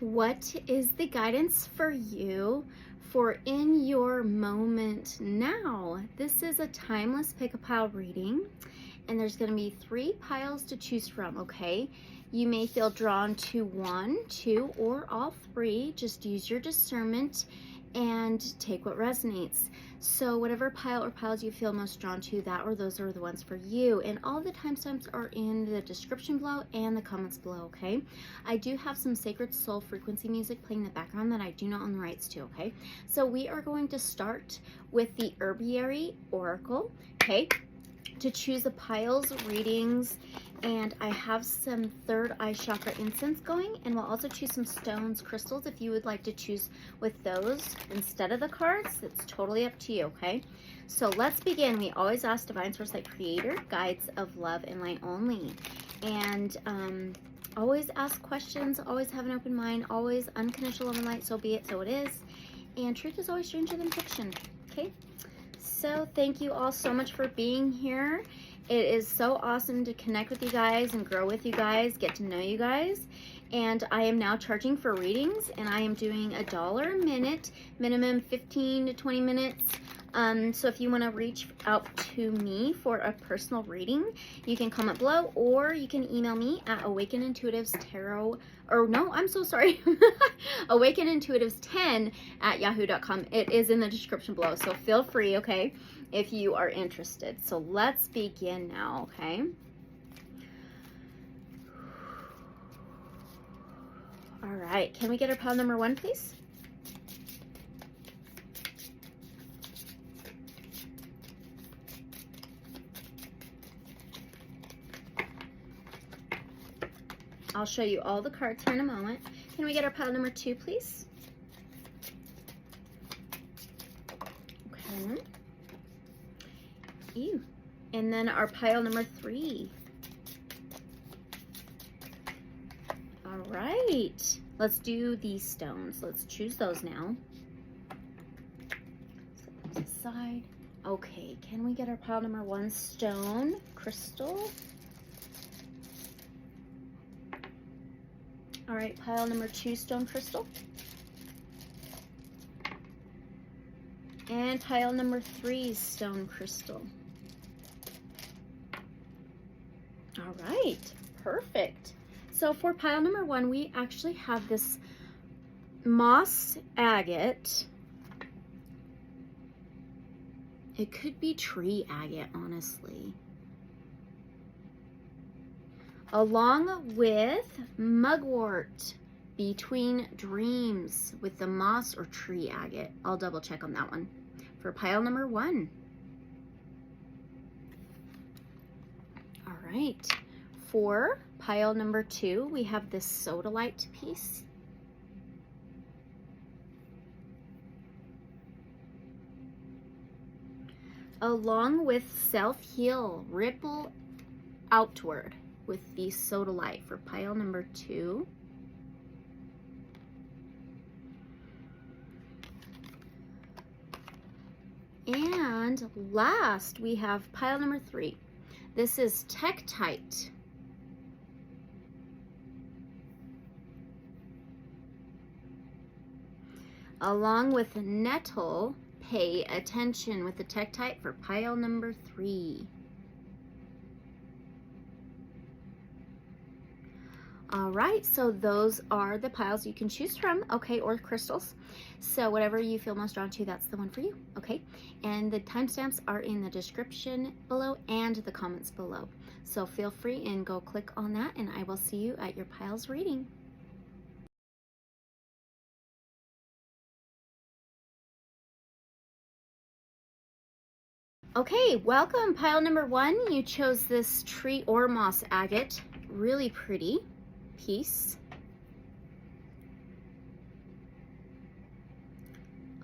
What is the guidance for you for in your moment now? This is a timeless pick a pile reading, and there's going to be 3 piles to choose from, okay? You may feel drawn to 1, 2, or all 3. Just use your discernment and take what resonates. So whatever pile or piles you feel most drawn to, that or those are the ones for you. And all the timestamps are in the description below and the comments below, okay? I do have some sacred soul frequency music playing in the background that I do not own the rights to, okay? So we are going to start with the Herbiary Oracle, okay? To choose the piles, readings, and I have some third eye chakra incense going, and we'll also choose some stones, crystals, if you would like to choose with those instead of the cards. It's totally up to you, okay? So let's begin. We always ask Divine Source Light Creator, guides of love and light only. And always ask questions, always have an open mind, always unconditional love and light, so be it, so it is. And truth is always stranger than fiction, okay? So thank you all so much for being here. It is so awesome to connect with you guys and grow with you guys, get to know you guys. And I am now charging for readings, and I am doing $1 a minute, minimum 15 to 20 minutes. So if you want to reach out to me for a personal reading, you can comment below, or you can email me at awakenintuitives10@yahoo.com. It is in the description below, so feel free, okay, if you are interested. So let's begin now, okay? All right, can we get our pile number 1, please? I'll show you all the cards here in a moment. Can we get our pile number 2, please? Okay. Ew. And then our pile number 3. All right. Let's do these stones. Let's choose those now. Set those aside. Okay. Can we get our pile number 1 stone crystal? All right, pile number 2 stone crystal. And pile number 3 stone crystal. All right, perfect. So for pile number 1, we actually have this moss agate. It could be tree agate, honestly. Along with mugwort, between dreams, with the moss or tree agate. I'll double check on that one for pile number 1. All right, for pile number 2, we have this sodalite piece. Along with self-heal, ripple outward, with the sodalite for pile number 2. And last, we have pile number 3. This is Tektite. Along with nettle, pay attention with the Tektite for pile number 3. All right, so those are the piles you can choose from, okay, or crystals. So whatever you feel most drawn to, that's the one for you, okay? And the timestamps are in the description below and the comments below. So feel free and go click on that, and I will see you at your piles reading. Okay, welcome, pile number 1. You chose this tree or moss agate, really pretty piece,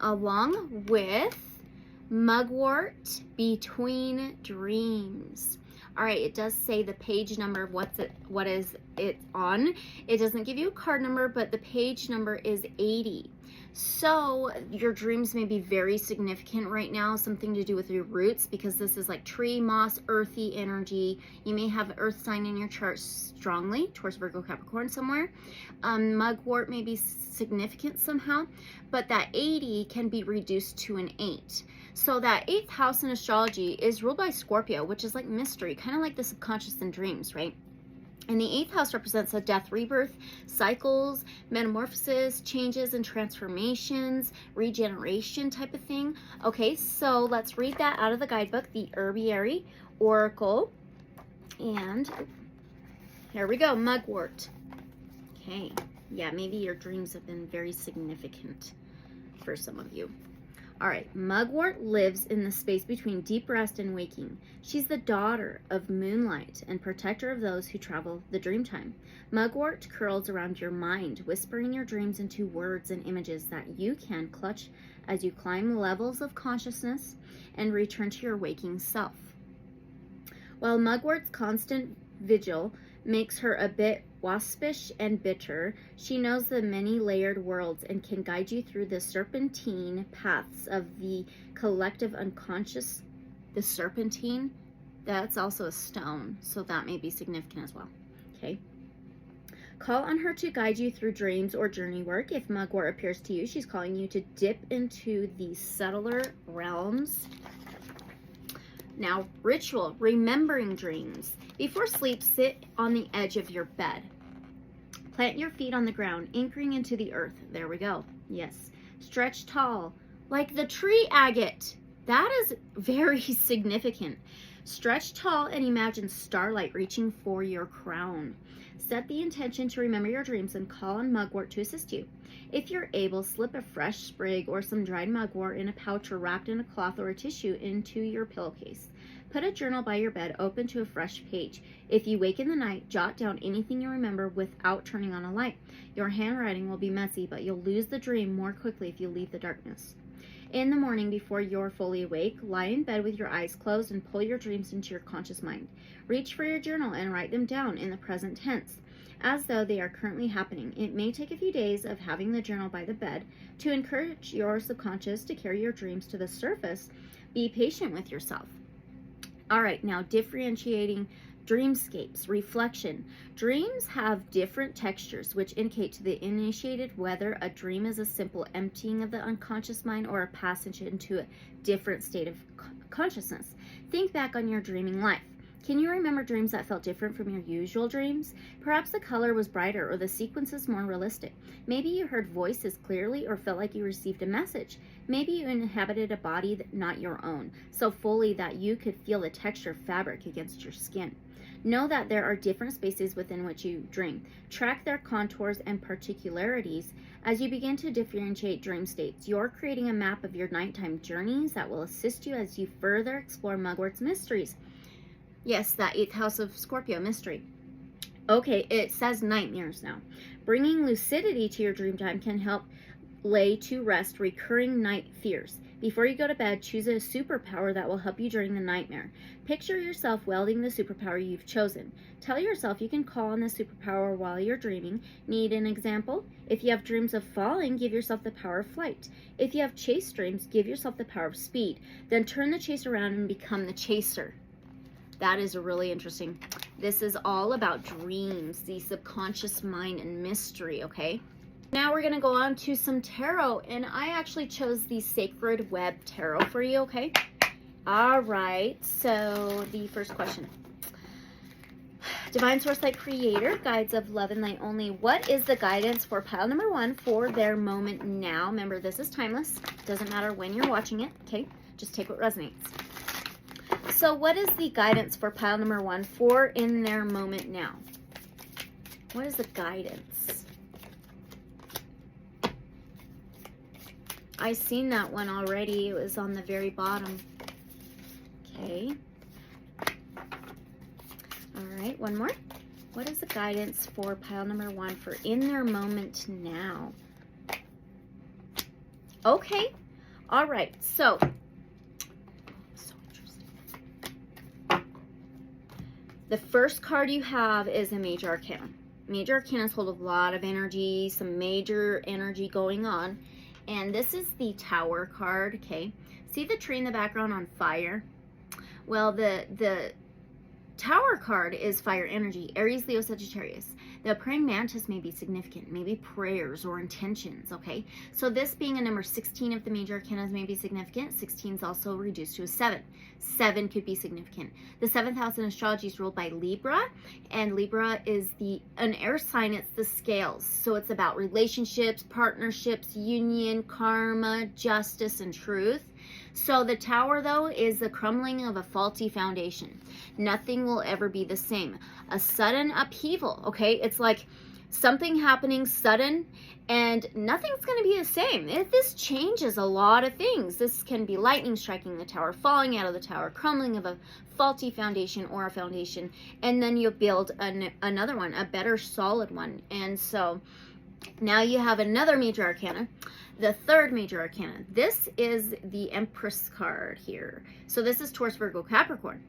along with mugwort, between dreams. All right, it does say the page number of what is it's on. It doesn't give you a card number, but the page number is 80. So your dreams may be very significant right now, something to do with your roots, because this is like tree, moss, earthy energy. You may have an earth sign in your chart strongly towards Virgo, Capricorn somewhere. Mugwort may be significant somehow, but that 80 can be reduced to an 8. So that 8th house in astrology is ruled by Scorpio, which is like mystery, kind of like the subconscious and dreams, right? And the 8th house represents a death, rebirth, cycles, metamorphosis, changes and transformations, regeneration type of thing. Okay, so let's read that out of the guidebook, the Herbiary Oracle. And here we go, mugwort. Okay, yeah, maybe your dreams have been very significant for some of you. All right, mugwort lives in the space between deep rest and waking. She's the daughter of moonlight and protector of those who travel the dream time. Mugwort curls around your mind, whispering your dreams into words and images that you can clutch as you climb levels of consciousness and return to your waking self. While mugwort's constant vigil makes her a bit waspish and bitter, she knows the many layered worlds and can guide you through the serpentine paths of the collective unconscious. The serpentine, that's also a stone, so that may be significant as well. Okay. Call on her to guide you through dreams or journey work. If mugwort appears to you, she's calling you to dip into the subtler realms. Now, ritual, remembering dreams. Before sleep, sit on the edge of your bed. Plant your feet on the ground, anchoring into the earth. There we go. Yes. Stretch tall, like the tree agate. That is very significant. Stretch tall and imagine starlight reaching for your crown. Set the intention to remember your dreams and call on mugwort to assist you. If you're able, slip a fresh sprig or some dried mugwort in a pouch or wrapped in a cloth or a tissue into your pillowcase. Put a journal by your bed, open to a fresh page. If you wake in the night, jot down anything you remember without turning on a light. Your handwriting will be messy, but you'll lose the dream more quickly if you leave the darkness. In the morning, before you're fully awake, lie in bed with your eyes closed and pull your dreams into your conscious mind. Reach for your journal and write them down in the present tense, as though they are currently happening. It may take a few days of having the journal by the bed to encourage your subconscious to carry your dreams to the surface. Be patient with yourself. All right, now differentiating dreamscapes, reflection. Dreams have different textures, which indicate to the initiated whether a dream is a simple emptying of the unconscious mind or a passage into a different state of consciousness. Think back on your dreaming life. Can you remember dreams that felt different from your usual dreams? Perhaps the color was brighter or the sequences more realistic. Maybe you heard voices clearly or felt like you received a message. Maybe you inhabited a body not your own, so fully that you could feel the texture of fabric against your skin. Know that there are different spaces within which you dream. Track their contours and particularities. As you begin to differentiate dream states, you're creating a map of your nighttime journeys that will assist you as you further explore mugwort's mysteries. Yes, that 8th house of Scorpio, mystery. Okay, it says nightmares now. Bringing lucidity to your dream time can help lay to rest recurring night fears. Before you go to bed, choose a superpower that will help you during the nightmare. Picture yourself wielding the superpower you've chosen. Tell yourself you can call on the superpower while you're dreaming. Need an example? If you have dreams of falling, give yourself the power of flight. If you have chase dreams, give yourself the power of speed. Then turn the chase around and become the chaser. That is a really interesting. This is all about dreams, the subconscious mind and mystery, okay? Now we're going to go on to some tarot, and I actually chose the Sacred Web Tarot for you, okay? All right, so the first question. Divine Source Light Creator, Guides of Love and Light Only. What is the guidance for pile number 1 for their moment now? Remember, this is timeless. Doesn't matter when you're watching it, okay? Just take what resonates. So what is the guidance for pile number 1 for in their moment now? What is the guidance? I seen that one already. It was on the very bottom. Okay. All right, one more. What is the guidance for pile number 1 for in their moment now? Okay. All right. So the first card you have is a Major Arcana. major arcanas hold a lot of energy, some major energy going on. And this is the Tower card, okay? See the tree in the background on fire? Well, the Tower card is fire energy, Aries, Leo, Sagittarius. The praying mantis may be significant, maybe prayers or intentions, okay? So this being a number 16 of the major arcanas may be significant. 16 is also reduced to a 7. 7 could be significant. The 7th house in astrology is ruled by Libra, and Libra is an air sign. It's the scales. So it's about relationships, partnerships, union, karma, justice, and truth. So the Tower, though, is the crumbling of a faulty foundation. Nothing will ever be the same. A sudden upheaval, okay? It's like something happening sudden, and nothing's going to be the same. This changes a lot of things. This can be lightning striking the Tower, falling out of the Tower, crumbling of a faulty foundation or a foundation, and then you build another one, a better solid one. And so now you have another major arcana, the third major arcana. This is the Empress card here. So this is Taurus, Virgo, Capricorn.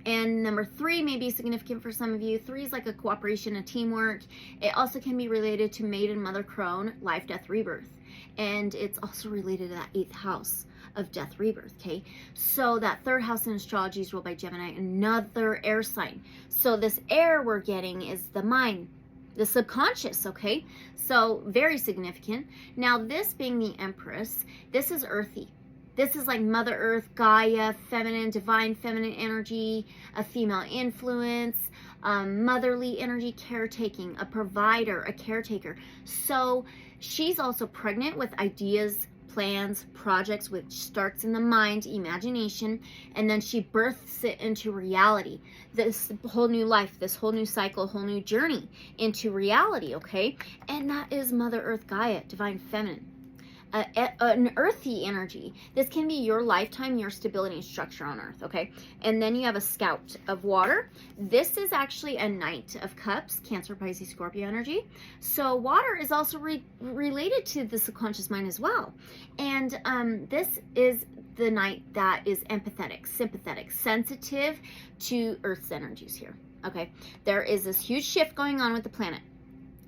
And number 3 may be significant for some of you. 3 is like a cooperation, a teamwork. It also can be related to Maiden, Mother, Crone, life, death, rebirth. And it's also related to that 8th house of death, rebirth, okay? So that 3rd house in astrology is ruled by Gemini, another air sign. So this air we're getting is the mind, the subconscious, okay? So very significant. Now this being the Empress, this is earthy. This is like Mother Earth, Gaia, feminine, divine feminine energy, a female influence, motherly energy, caretaking, a provider, a caretaker. So she's also pregnant with ideas, plans, projects, which starts in the mind, imagination, and then she births it into reality. This whole new life, this whole new cycle, whole new journey into reality, okay? And that is Mother Earth, Gaia, divine feminine. An earthy energy. This can be your lifetime, your stability and structure on earth, okay? And then you have a Scout of water. This is actually a Knight of Cups, Cancer, Pisces, Scorpio energy. So water is also related to the subconscious mind as well. And this is the Knight that is empathetic, sympathetic, sensitive to Earth's energies here, okay? There is this huge shift going on with the planet,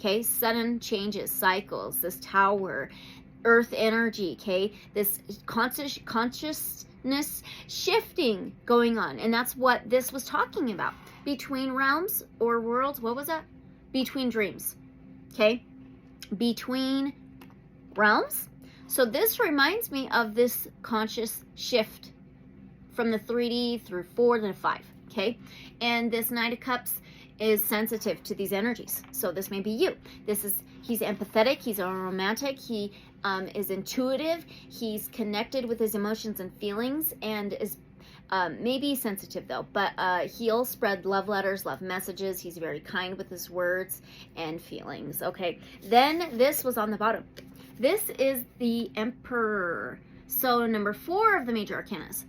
okay? Sudden changes, cycles, this Tower, Earth energy, okay? This consciousness shifting going on. And that's what this was talking about. Between realms or worlds, what was that? Between dreams, okay? Between realms. So this reminds me of this conscious shift from the 3D through 4 to 5, okay? And this Knight of Cups is sensitive to these energies. So this may be you. He's empathetic, he's a romantic, he is intuitive, he's connected with his emotions and feelings, and is maybe sensitive though, but he'll spread love letters, love messages. He's very kind with his words and feelings, okay? Then this was on the bottom. This is the Emperor. So number 4 of the major arcanas.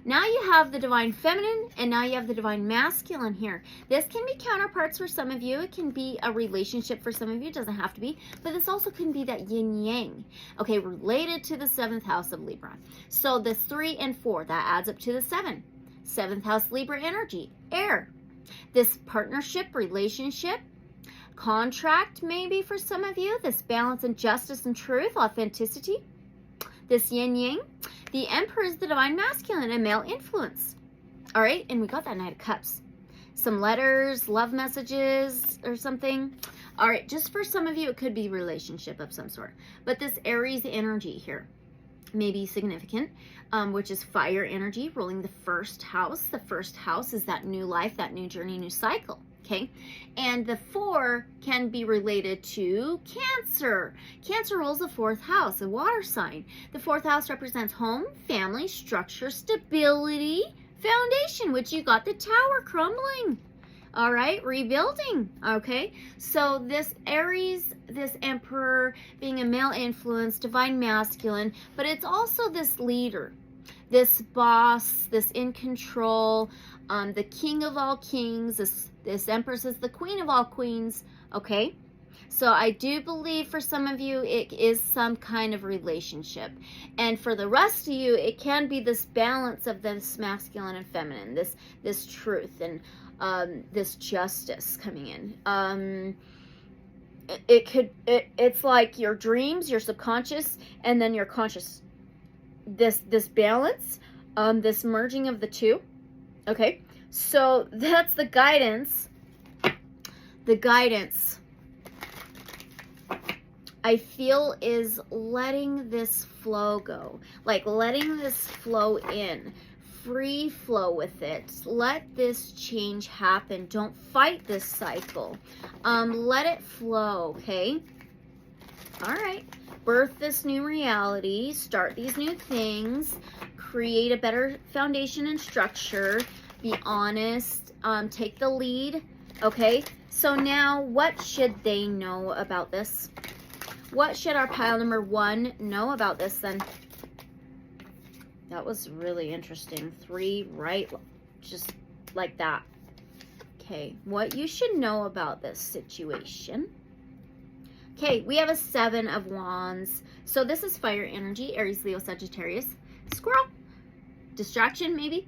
Now you have the divine feminine, and now you have the divine masculine here. This can be counterparts for some of you. It can be a relationship for some of you. It doesn't have to be. But this also can be that yin-yang, okay, related to the 7th house of Libra. So the 3 and 4, that adds up to the 7. 7th house Libra energy, air. This partnership, relationship, contract maybe for some of you. This balance and justice and truth, authenticity. This yin-yang. The Emperor is the divine masculine, a male influence. All right, and we got that Knight of Cups. Some letters, love messages or something. All right, just for some of you, it could be relationship of some sort. But this Aries energy here may be significant, which is fire energy ruling the 1st house. The 1st house is that new life, that new journey, new cycle. Okay, and the 4 can be related to Cancer. Cancer rules the 4th house, a water sign. The 4th house represents home, family, structure, stability, foundation, which you got the Tower crumbling. All right, rebuilding. Okay, so this Aries, this Emperor being a male influence, divine masculine, but it's also this leader, this boss, this in control, the king of all kings. This Empress is the queen of all queens, okay? So I do believe for some of you, it is some kind of relationship. And for the rest of you, it can be this balance of this masculine and feminine, this truth. And this justice coming in. It's like your dreams, your subconscious, and then your conscious. This balance, this merging of the two. Okay, so that's the guidance. The guidance, I feel, is letting this flow go. Like letting this flow in. Free flow with it. Let this change happen. Don't fight this cycle. Let it flow, okay? All right. Birth this new reality. Start these new things. Create a better foundation and structure. Be honest. Take the lead, okay? So now, what should they know about this? What should our pile number 1 know about this then? That was really interesting. 3 right, just like that. Okay, what you should know about this situation. Okay, we have a 7 of Wands. So this is fire energy, Aries, Leo, Sagittarius. Squirrel. Distraction, maybe.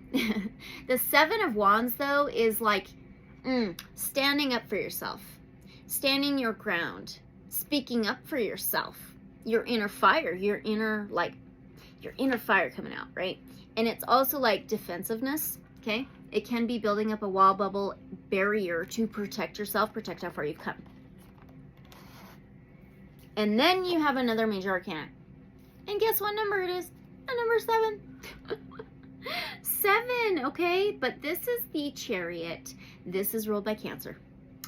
The 7 of Wands, though, is like standing up for yourself. Standing your ground. Speaking up for yourself. Your inner fire. Your inner fire coming out, right? And it's also like defensiveness, okay? It can be building up a wall, bubble, barrier to protect yourself, protect how far you've come. And then you have another major arcana. And guess what number it is? A number 7. 7, okay? But this is the Chariot. This is ruled by Cancer.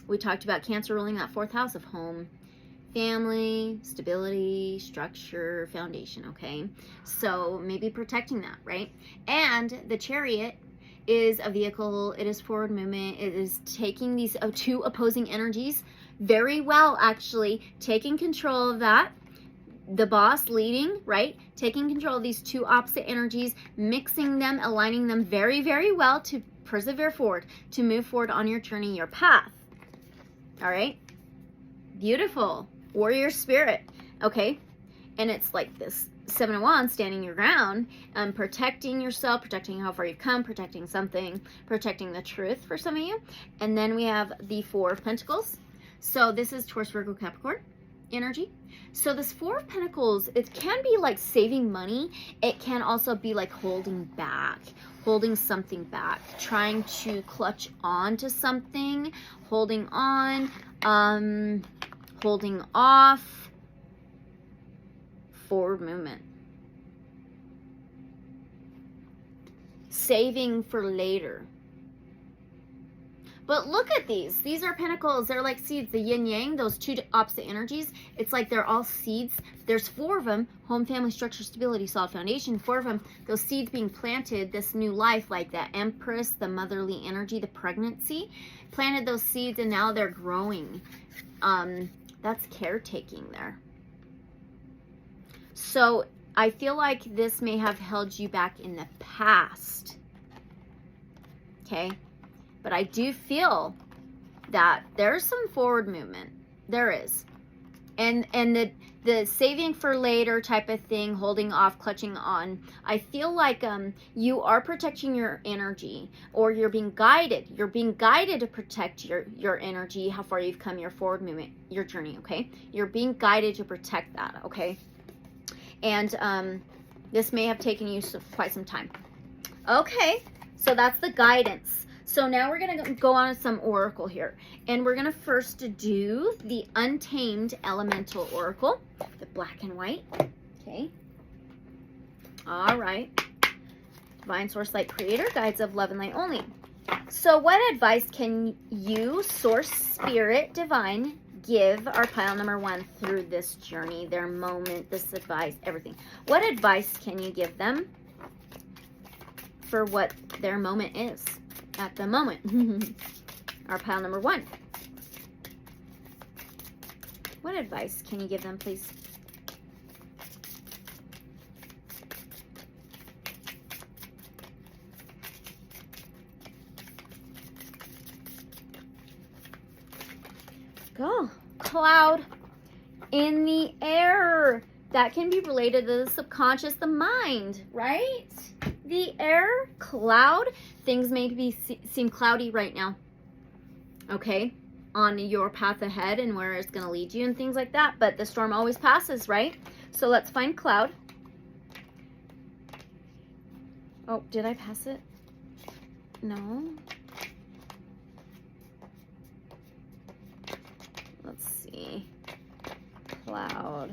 We talked about Cancer ruling that 4th house of home, family, stability, structure, foundation, okay? So maybe protecting that, right? And the Chariot is a vehicle. It is forward movement. It is taking these 2 opposing energies very well, actually, taking control of that. The boss leading, right? Taking control of these 2 opposite energies, mixing them, aligning them very, very well to persevere forward, to move forward on your journey, your path. All right? Beautiful. Warrior spirit, okay? And it's like this 7 of Wands, standing your ground, protecting yourself, protecting how far you've come, protecting something, protecting the truth for some of you. And then we have the 4 of Pentacles. So this is Taurus, Virgo, Capricorn energy. So this 4 of Pentacles, it can be like saving money. It can also be like holding back, holding something back, trying to clutch on to something, holding on, holding off, forward movement, saving for later. But look at these. These are pentacles. They're like seeds. The yin yang, those 2 opposite energies. It's like they're all seeds. There's 4 of them. Home, family, structure, stability, solid foundation. 4 of them. Those seeds being planted, this new life, like the Empress, the motherly energy, the pregnancy. Planted those seeds and now they're growing. That's caretaking there. So I feel like this may have held you back in the past. Okay? But I do feel that there's some forward movement. There is. And the saving for later type of thing, holding off, clutching on, I feel like you are protecting your energy, or you're being guided. You're being guided to protect your energy, how far you've come, your forward movement, your journey, okay? You're being guided to protect that, okay? And this may have taken you quite some time. Okay, so that's the guidance. So now we're going to go on to some oracle here. And we're going to first do the Untamed Elemental Oracle, the black and white. Okay. All right. Divine Source Light Creator, guides of love and light only. So what advice can you, Source Spirit Divine, give our pile number 1 through this journey, their moment, this advice, everything? What advice can you give them for what their moment is at the moment? Our pile number 1. What advice can you give them, please? Go. Cloud in the air. That can be related to the subconscious, the mind, right? The air, cloud. Things may seem cloudy right now. okay, on your path ahead and where it's going to lead you and things like that. But the storm always passes, right? So let's find cloud. Oh, did I pass it? No. Let's see. Cloud.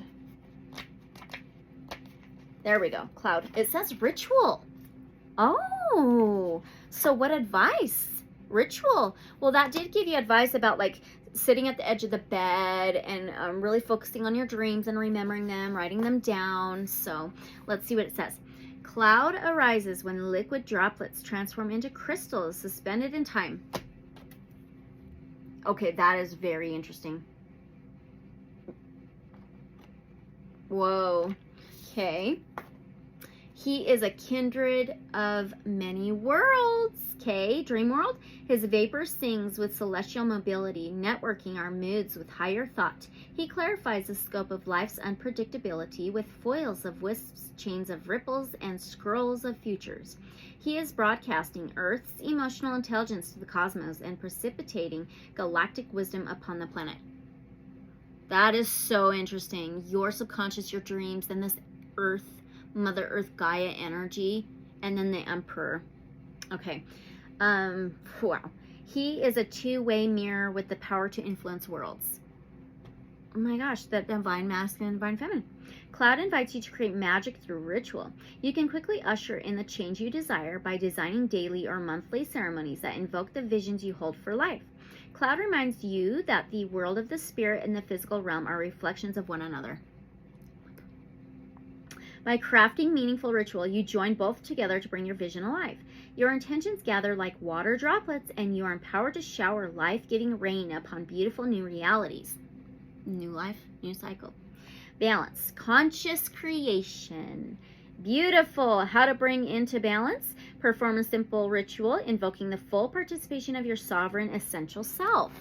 There we go. Cloud. It says ritual. Oh, so what advice? Ritual. Well, that did give you advice about like sitting at the edge of the bed and really focusing on your dreams and remembering them, writing them down. So let's see what it says. Cloud arises when liquid droplets transform into crystals suspended in time. Okay, that is very interesting. Whoa. Okay. He is a kindred of many worlds. Okay, dream world. His vapor sings with celestial mobility, networking our moods with higher thought. He clarifies the scope of life's unpredictability with foils of wisps, chains of ripples, and scrolls of futures. He is broadcasting Earth's emotional intelligence to the cosmos and precipitating galactic wisdom upon the planet. That is so interesting. Your subconscious, your dreams, then this Earth, Mother Earth, Gaia energy, and then the Emperor. Okay. Wow. He is a two-way mirror with the power to influence worlds. Oh my gosh, that divine masculine and divine feminine. Cloud invites you to create magic through ritual. You can quickly usher in the change you desire by designing daily or monthly ceremonies that invoke the visions you hold for life. Cloud reminds you that the world of the spirit and the physical realm are reflections of one another. By crafting meaningful ritual, you join both together to bring your vision alive. Your intentions gather like water droplets, and you are empowered to shower life-giving rain upon beautiful new realities. New life, new cycle. Balance, conscious creation. Beautiful. How to bring into balance. Perform a simple ritual invoking the full participation of your sovereign essential self.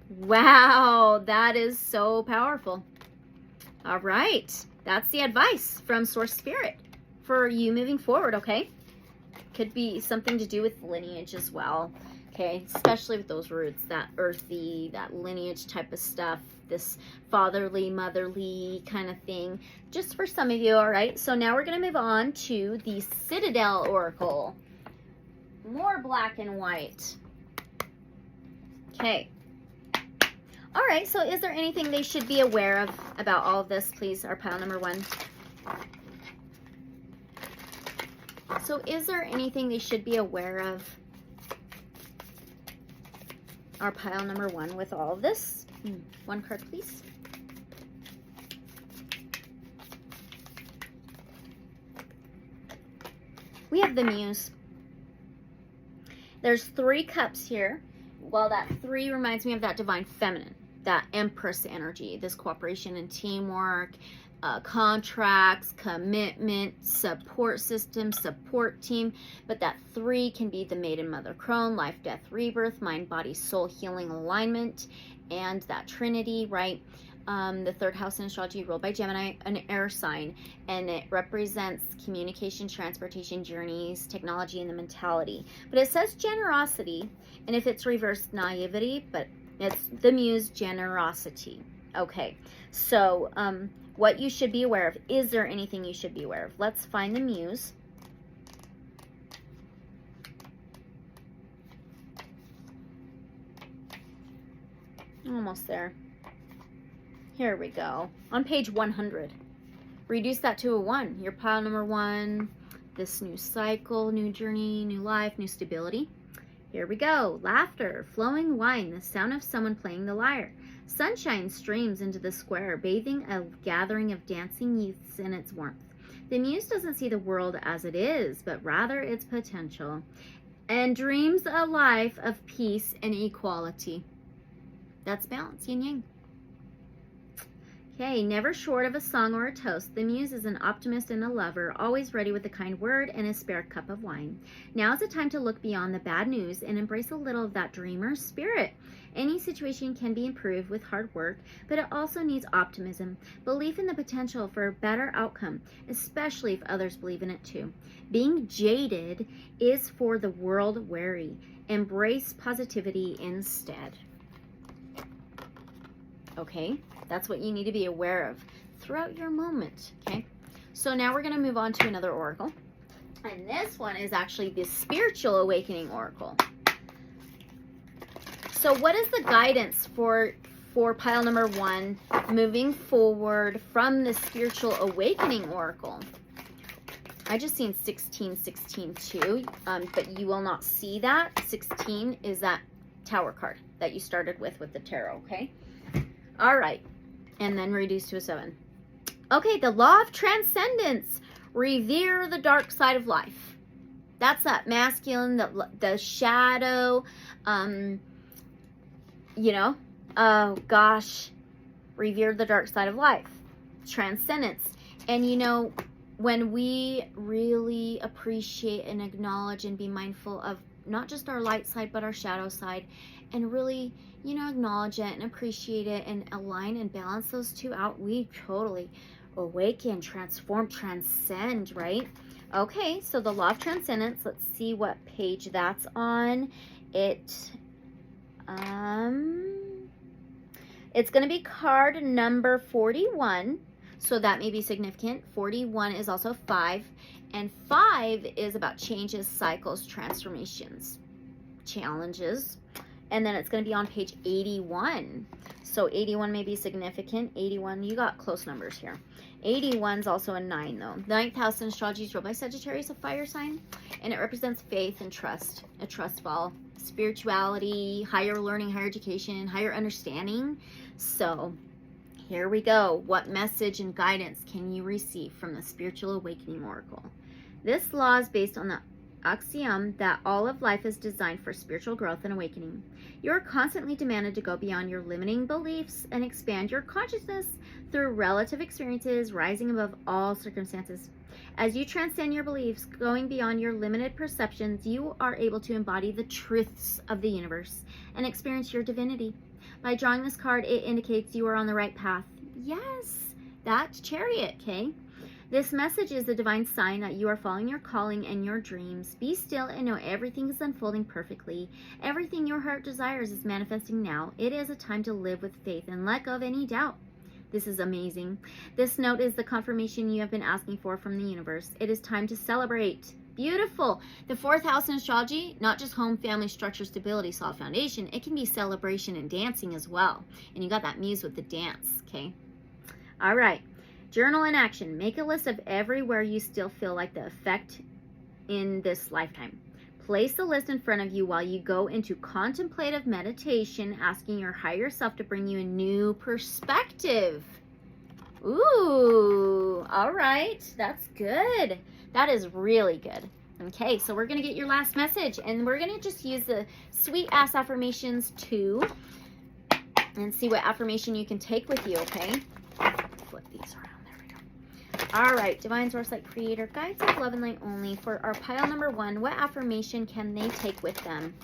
Wow, that is so powerful. All right. That's the advice from Source Spirit for you moving forward, okay? Could be something to do with lineage as well, okay? Especially with those roots, that earthy, that lineage type of stuff, this fatherly, motherly kind of thing, just for some of you, all right? So now we're going to move on to the Citadel Oracle. More black and white. Okay. All right, so is there anything they should be aware of about all of this, please? Our pile number one. So is there anything they should be aware of? Our pile number one with all of this. One card, please. We have the Muse. There's 3 cups here. Well, that 3 reminds me of that divine feminine, that Empress energy, this cooperation and teamwork, contracts, commitment, support system, support team. But that 3 can be the Maiden Mother Crone, life, death, rebirth, mind, body, soul, healing, alignment, and that Trinity, right? The 3rd house in astrology ruled by Gemini, an air sign, and it represents communication, transportation, journeys, technology, and the mentality. But it says generosity, and if it's reversed, naivety, but it's the Muse, generosity. Okay, so what you should be aware of. Is there anything you should be aware of? Let's find the Muse. Almost there. Here we go. On page 100. Reduce that to a 1. Your pile number 1. This new cycle, new journey, new life, new stability. Here we go. Laughter, flowing wine, the sound of someone playing the lyre. Sunshine streams into the square, bathing a gathering of dancing youths in its warmth. The Muse doesn't see the world as it is, but rather its potential, and dreams a life of peace and equality. That's balance, yin yang. Okay, never short of a song or a toast, the muse is an optimist and a lover, always ready with a kind word and a spare cup of wine. Now is the time to look beyond the bad news and embrace a little of that dreamer spirit. Any situation can be improved with hard work, but it also needs optimism, belief in the potential for a better outcome, especially if others believe in it too. Being jaded is for the world weary. Embrace positivity instead. Okay, that's what you need to be aware of throughout your moment. Okay, so now we're going to move on to another oracle. And this one is actually the Spiritual Awakening Oracle. So what is the guidance for pile number 1 moving forward from the Spiritual Awakening Oracle? I just seen 16, 16, 2, but you will not see that. 16 is that Tower card that you started with the tarot, okay? All right, and then reduce to a 7. Okay, the law of transcendence. Revere the dark side of life. That's that masculine, the shadow, you know, oh gosh, revere the dark side of life. Transcendence. And you know, when we really appreciate and acknowledge and be mindful of not just our light side, but our shadow side, and really, you know, acknowledge it and appreciate it and align and balance those two out, we totally awaken, transform, transcend, right? Okay, so the law of transcendence, let's see what page that's on. It's going to be card number 41, so that may be significant. 41 is also 5, and 5 is about changes, cycles, transformations, challenges. And then it's going to be on page 81. So 81 may be significant. 81, you got close numbers here. 81 is also a 9, though. The 9th house in astrology is ruled by Sagittarius, a fire sign. And it represents faith and trust. A trust fall, spirituality, higher learning, higher education, higher understanding. So here we go. What message and guidance can you receive from the Spiritual Awakening Oracle? This law is based on the axiom that all of life is designed for spiritual growth and awakening. You are constantly demanded to go beyond your limiting beliefs and expand your consciousness through relative experiences, rising above all circumstances. As you transcend your beliefs, going beyond your limited perceptions, you are able to embody the truths of the universe and experience your divinity. By drawing this card, it indicates you are on the right path. Yes, that's Chariot, okay? This message is a divine sign that you are following your calling and your dreams. Be still and know everything is unfolding perfectly. Everything your heart desires is manifesting now. It is a time to live with faith and let go of any doubt. This is amazing. This note is the confirmation you have been asking for from the universe. It is time to celebrate. Beautiful. The 4th house in astrology, not just home, family, structure, stability, solid foundation. It can be celebration and dancing as well. And you got that muse with the dance, okay? All right. Journal in action. Make a list of everywhere you still feel like the effect in this lifetime. Place the list in front of you while you go into contemplative meditation, asking your higher self to bring you a new perspective. Ooh, all right. That's good. That is really good. Okay, so we're going to get your last message, and we're going to just use the Sweet Ass Affirmations 2 and see what affirmation you can take with you, okay? Flip these around. All right, Divine Source Light Creator, guides of love and light only. For our pile number 1, what affirmation can they take with them?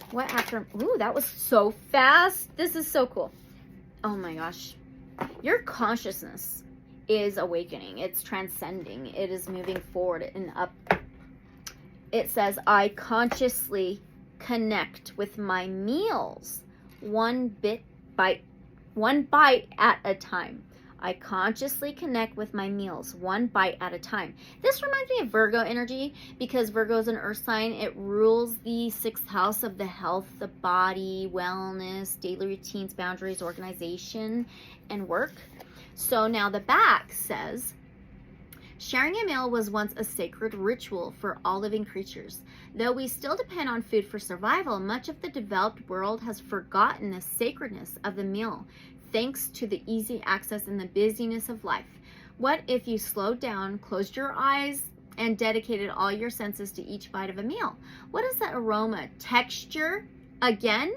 What ooh, that was so fast. This is so cool. Oh my gosh. Your consciousness is awakening. It's transcending. It is moving forward and up. It says, I consciously connect with my meals one bite at a time. I consciously connect with my meals one bite at a time. This reminds me of Virgo energy because Virgo is an earth sign. It rules the 6th house of the health, the body, wellness, daily routines, boundaries, organization, and work. So now the back says, sharing a meal was once a sacred ritual for all living creatures. Though we still depend on food for survival, much of the developed world has forgotten the sacredness of the meal, thanks to the easy access and the busyness of life. What if you slowed down, closed your eyes, and dedicated all your senses to each bite of a meal? What is the aroma? Texture? Again?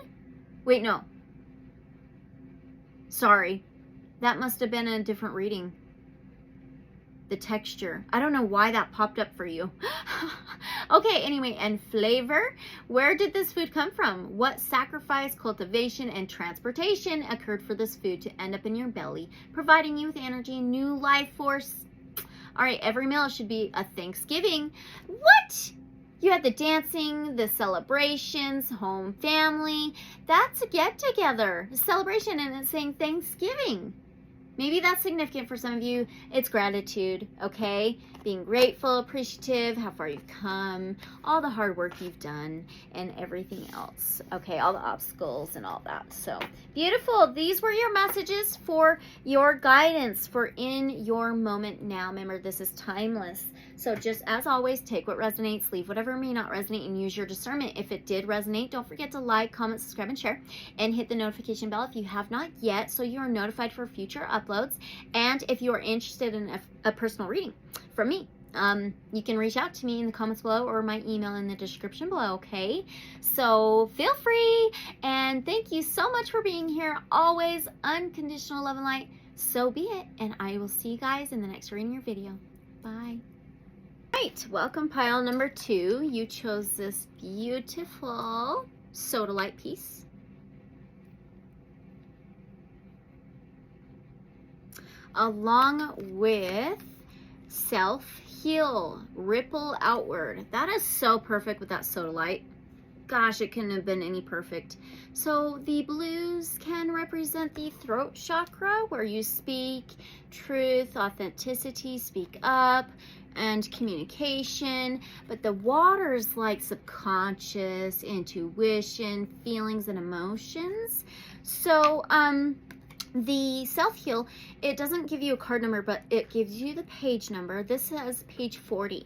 Wait, no. Sorry. That must have been a different reading. The texture. I don't know why that popped up for you. Okay, anyway, and flavor. Where did this food come from? What sacrifice, cultivation, and transportation occurred for this food to end up in your belly, providing you with energy, new life force? All right, every meal should be a Thanksgiving. What? You had the dancing, the celebrations, home, family. That's a get-together, a celebration, and it's saying Thanksgiving. Maybe that's significant for some of you. It's gratitude, okay? Being grateful, appreciative, how far you've come, all the hard work you've done, and everything else, okay? All the obstacles and all that. So, beautiful. These were your messages for your guidance for in your moment now. Remember, this is timeless. So just as always, take what resonates, leave whatever may not resonate, and use your discernment. If it did resonate, don't forget to like, comment, subscribe, and share, and hit the notification bell if you have not yet, so you are notified for future uploads. And if you are interested in a personal reading from me, you can reach out to me in the comments below or my email in the description below, okay? So feel free, and thank you so much for being here. Always unconditional love and light. So be it, and I will see you guys in the next reading or video. Bye. Right, welcome pile number 2. You chose this beautiful soda light piece. Along with self-heal, ripple outward. That is so perfect with that soda light. Gosh, it couldn't have been any perfect. So the blues can represent the throat chakra, where you speak truth, authenticity, speak up, and communication. But the water's like subconscious, intuition, feelings, and emotions. So the self-heal, it doesn't give you a card number, but it gives you the page number. This says page 40.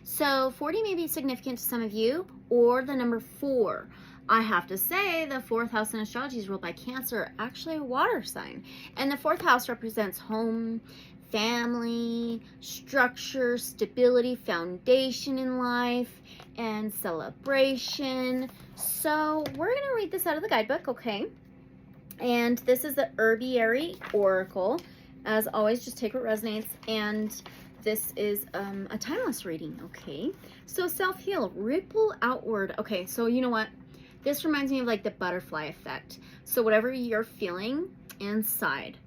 So 40 may be significant to some of you, or the number 4. I have to say, the 4th house in astrology is ruled by Cancer, actually a water sign. And the 4th house represents home, family, structure, stability, foundation in life, and celebration. So we're going to read this out of the guidebook, okay? And this is the Herbiary Oracle. As always, just take what resonates, and this is a timeless reading, okay? So self-heal, ripple outward. Okay, so you know what? This reminds me of like the butterfly effect. So whatever you're feeling inside,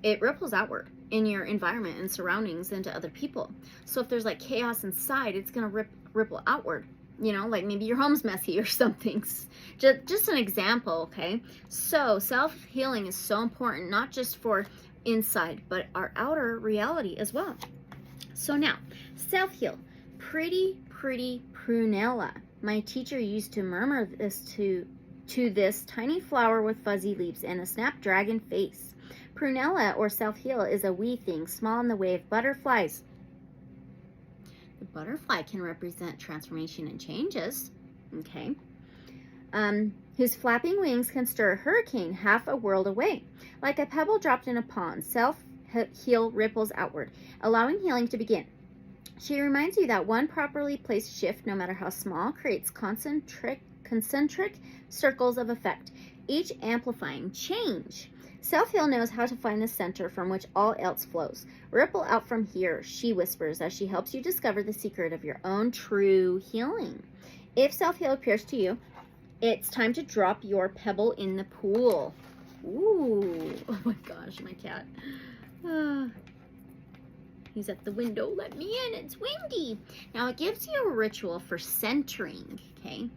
it ripples outward in your environment and surroundings and to other people. So if there's like chaos inside, it's gonna ripple outward. You know, like maybe your home's messy or something. Just an example, okay? So self-healing is so important, not just for inside, but our outer reality as well. So now, self-heal. Pretty prunella. My teacher used to murmur this to this tiny flower with fuzzy leaves and a snapdragon face. Prunella, or self-heal, is a wee thing, small in the way of butterflies. The butterfly can represent transformation and changes, okay? Whose flapping wings can stir a hurricane half a world away. Like a pebble dropped in a pond, self-heal ripples outward, allowing healing to begin. She reminds you that one properly placed shift, no matter how small, creates concentric circles of effect, each amplifying change. Self-heal knows how to find the center from which all else flows. Ripple out from here, she whispers, as she helps you discover the secret of your own true healing. If self-heal appears to you, it's time to drop your pebble in the pool. Ooh, oh my gosh, my cat. He's at the window. Let me in. It's windy. Now, it gives you a ritual for centering, okay?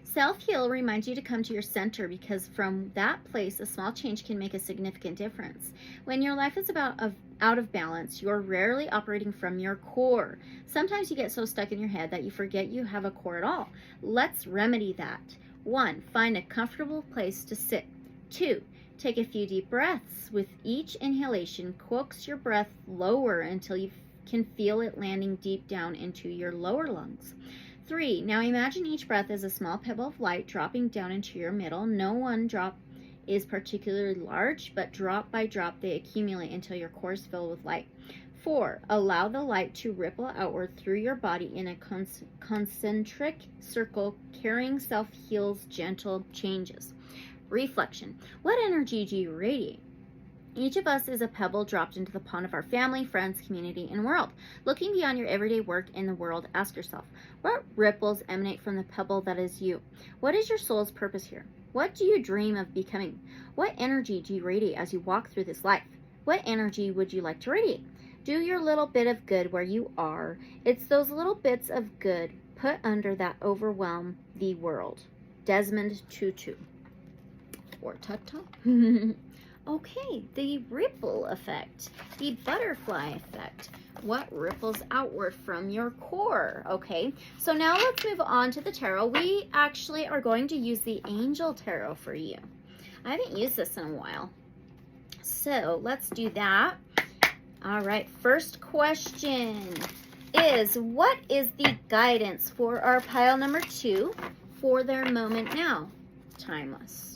Self-heal reminds you to come to your center, because from that place, a small change can make a significant difference. When your life is out of balance, you're rarely operating from your core. Sometimes you get so stuck in your head that you forget you have a core at all. Let's remedy that. 1, find a comfortable place to sit. 2, take a few deep breaths. With each inhalation, coax your breath lower until you can feel it landing deep down into your lower lungs. 3, now imagine each breath as a small pebble of light dropping down into your middle. No one drop is particularly large, but drop by drop they accumulate until your core is filled with light. 4, allow the light to ripple outward through your body in a concentric circle, carrying self-heal's gentle changes. Reflection. What energy do you radiate? Each of us is a pebble dropped into the pond of our family, friends, community, and world. Looking beyond your everyday work in the world, ask yourself, what ripples emanate from the pebble that is you? What is your soul's purpose here? What do you dream of becoming? What energy do you radiate as you walk through this life? What energy would you like to radiate? Do your little bit of good where you are. It's those little bits of good put under that overwhelm the world. Desmond Tutu. Or Tata. Okay, the ripple effect, the butterfly effect. What ripples outward from your core? Okay, so now let's move on to the tarot. We actually are going to use the Angel Tarot for you. I haven't used this in a while. So let's do that. All right, first question is, what is the guidance for our pile number 2 for their moment now? Timeless.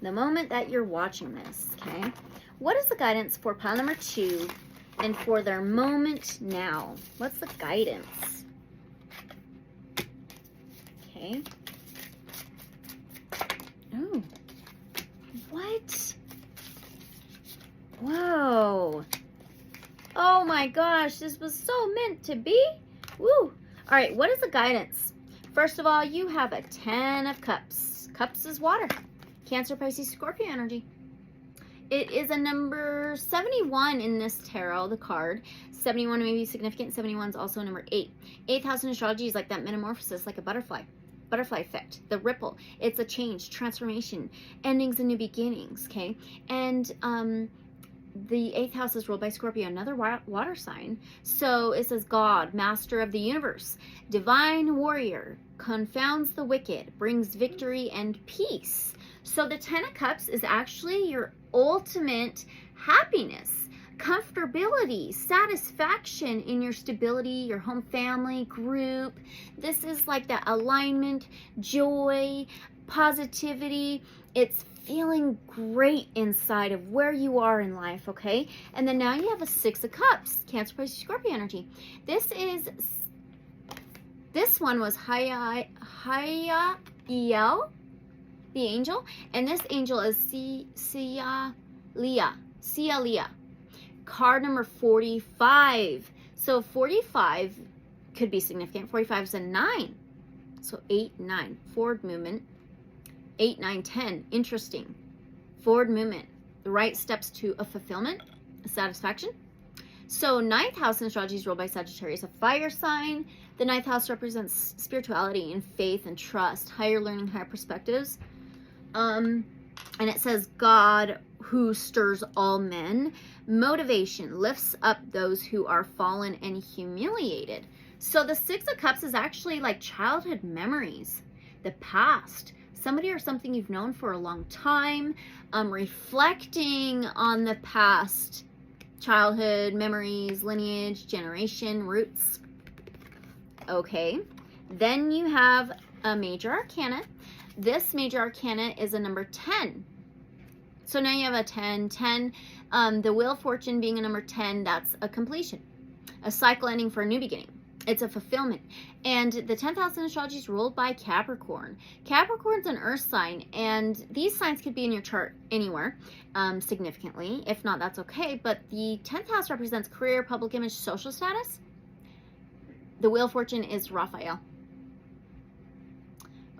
The moment that you're watching this, okay? What is the guidance for pile number 2 and for their moment now? What's the guidance? Okay. Oh. What? Whoa. Oh my gosh, this was so meant to be. Woo. All right, what is the guidance? First of all, you have a 10 of Cups. Cups is water. Cancer, Pisces, Scorpio energy. It is a number 71 in this tarot, the card. 71 may be significant. 71 is also number 8. 8th house in astrology is like that metamorphosis, like a butterfly. Butterfly effect, the ripple. It's a change, transformation, endings and new beginnings, okay? And the 8th house is ruled by Scorpio, another water sign. So it says God, master of the universe, divine warrior, confounds the wicked, brings victory and peace. So the 10 of Cups is actually your ultimate happiness, comfortability, satisfaction in your stability, your home, family, group. This is like that alignment, joy, positivity. It's feeling great inside of where you are in life, okay? And then now you have a 6 of Cups, Cancer, Pisces, Scorpio energy. This one was Hayaiel, the angel, and this angel is Sia Leah. Card number 45. So 45 could be significant. 45 is a 9. So 8, 9. Forward movement. 8, 9, 10. Interesting. Forward movement. The right steps to a fulfillment, a satisfaction. So 9th house in astrology is ruled by Sagittarius, a fire sign. The 9th house represents spirituality and faith and trust, higher learning, higher perspectives. And it says God who stirs all men. Motivation lifts up those who are fallen and humiliated. So the 6 of Cups is actually like childhood memories, the past, somebody or something you've known for a long time, reflecting on the past, childhood memories, lineage, generation, roots. Okay, then you have a major arcana. This major arcana is a number 10. So now you have a 10. The Wheel of Fortune being a number 10, that's a completion, a cycle ending for a new beginning. It's a fulfillment. And the 10th house in astrology is ruled by Capricorn. Capricorn's an earth sign, and these signs could be in your chart anywhere, significantly. If not, that's okay. But the 10th house represents career, public image, social status. The Wheel of Fortune is Raphael.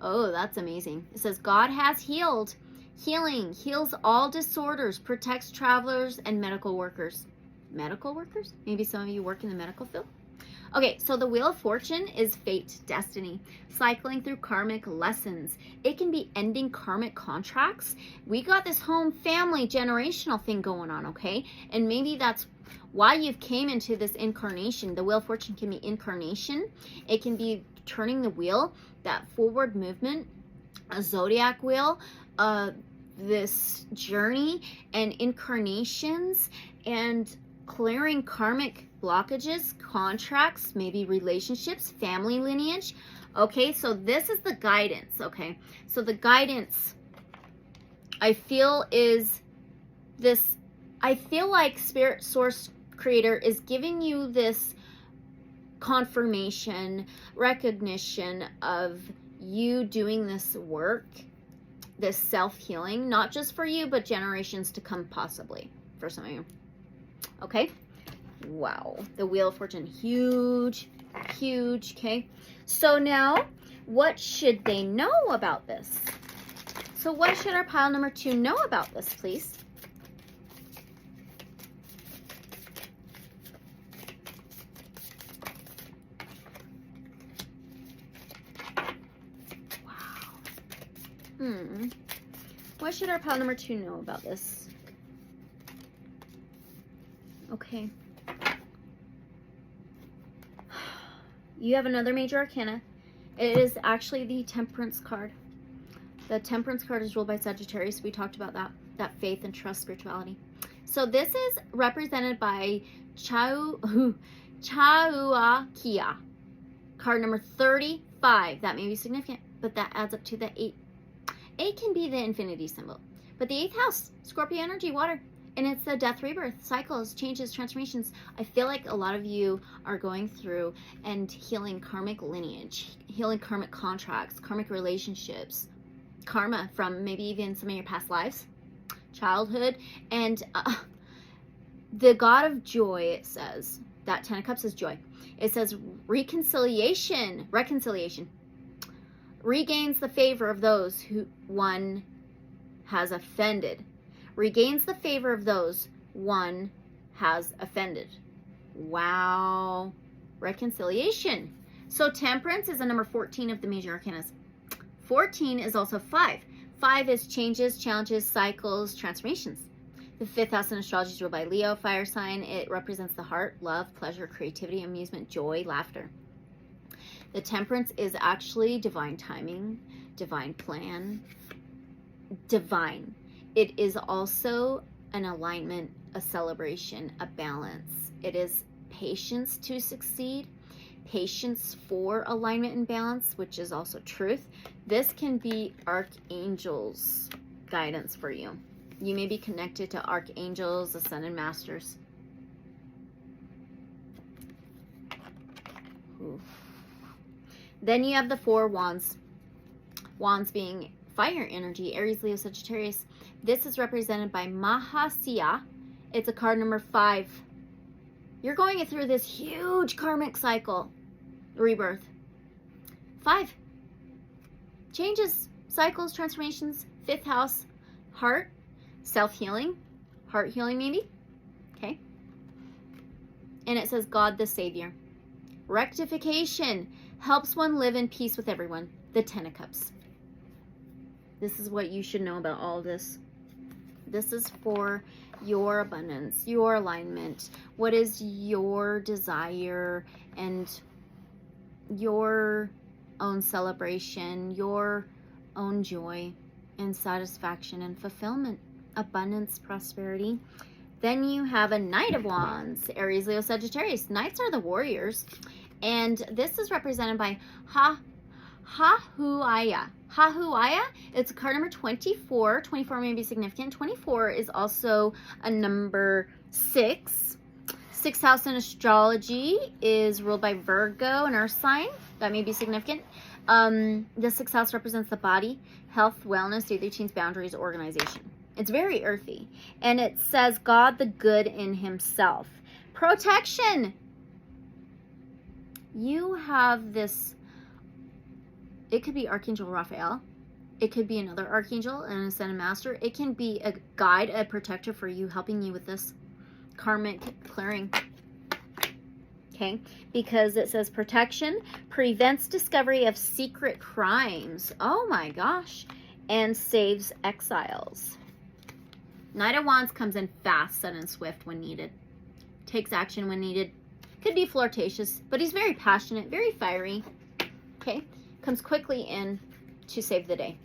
Oh, that's amazing. It says God has healed. Healing heals all disorders, protects travelers and medical workers. Medical workers? Maybe some of you work in the medical field. Okay, so the Wheel of Fortune is fate, destiny, cycling through karmic lessons. It can be ending karmic contracts. We got this home, family, generational thing going on, okay? And maybe that's why you've came into this incarnation. The Wheel of Fortune can be incarnation. It can be turning the wheel, that forward movement, a zodiac wheel, this journey and incarnations and clearing karmic blockages, contracts, maybe relationships, family lineage. Okay, so this is the guidance, okay? So the guidance, I feel, is this, I feel like Spirit Source Creator is giving you this confirmation, recognition of you doing this work, this self-healing, not just for you, but generations to come, possibly for some of you. Okay. Wow. The Wheel of Fortune. Huge, huge. Okay. So now, what should they know about this? So what should our pile number 2 know about this, please? What should our pile number 2 know about this? Okay. You have another major arcana. It is actually the Temperance card. The Temperance card is ruled by Sagittarius. We talked about that faith and trust, spirituality. So this is represented by Chaua Kia. Card number 35. That may be significant, but that adds up to the 8. 8 can be the infinity symbol. But the 8th house, Scorpio energy, water. And it's the death, rebirth, cycles, changes, transformations. I feel like a lot of you are going through and healing karmic lineage, healing karmic contracts, karmic relationships, karma from maybe even some of your past lives, childhood. And the God of joy, it says, that 10 of Cups is joy. It says reconciliation, regains the favor of those who one has offended. Regains the favor of those one has offended. Wow. Reconciliation. So Temperance is a number 14 of the major arcanas. 14 is also 5. 5 is changes, challenges, cycles, transformations. The 5th house in astrology is ruled by Leo, fire sign. It represents the heart, love, pleasure, creativity, amusement, joy, laughter. The Temperance is actually divine timing, divine plan, divine. It is also an alignment, a celebration, a balance. It is patience to succeed, patience for alignment and balance, which is also truth. This can be archangels' guidance for you. You may be connected to archangels, ascended masters. Oof. Then you have the 4 wands. Wands being fire energy, Aries, Leo, Sagittarius. This is represented by Mahasya. It's a card number 5. You're going through this huge karmic cycle, rebirth. 5. Changes, cycles, transformations. 5th house, heart, self-healing, heart healing maybe. Okay. And it says God the Savior. Rectification helps one live in peace with everyone. The 10 of Cups. This is what you should know about all of this. This is for your abundance, your alignment. What is your desire and your own celebration, your own joy and satisfaction and fulfillment, abundance, prosperity. Then you have a Knight of Wands, Aries, Leo, Sagittarius. Knights are the warriors. And this is represented by Hahuaya. Hahuaya, it's card number 24. 24 may be significant. 24 is also a number 6. 6th house in astrology is ruled by Virgo, an earth sign. That may be significant. The 6th house represents the body, health, wellness, daily routines, boundaries, organization. It's very earthy. And it says God the good in himself. Protection. You have this, it could be Archangel Raphael. It could be another archangel, an ascended master. It can be a guide, a protector for you, helping you with this karmic clearing. Okay, because it says protection prevents discovery of secret crimes. Oh my gosh. And saves exiles. Knight of Wands comes in fast, sudden, swift when needed. Takes action when needed. Could be flirtatious, but he's very passionate, very fiery. Okay, comes quickly in to save the day.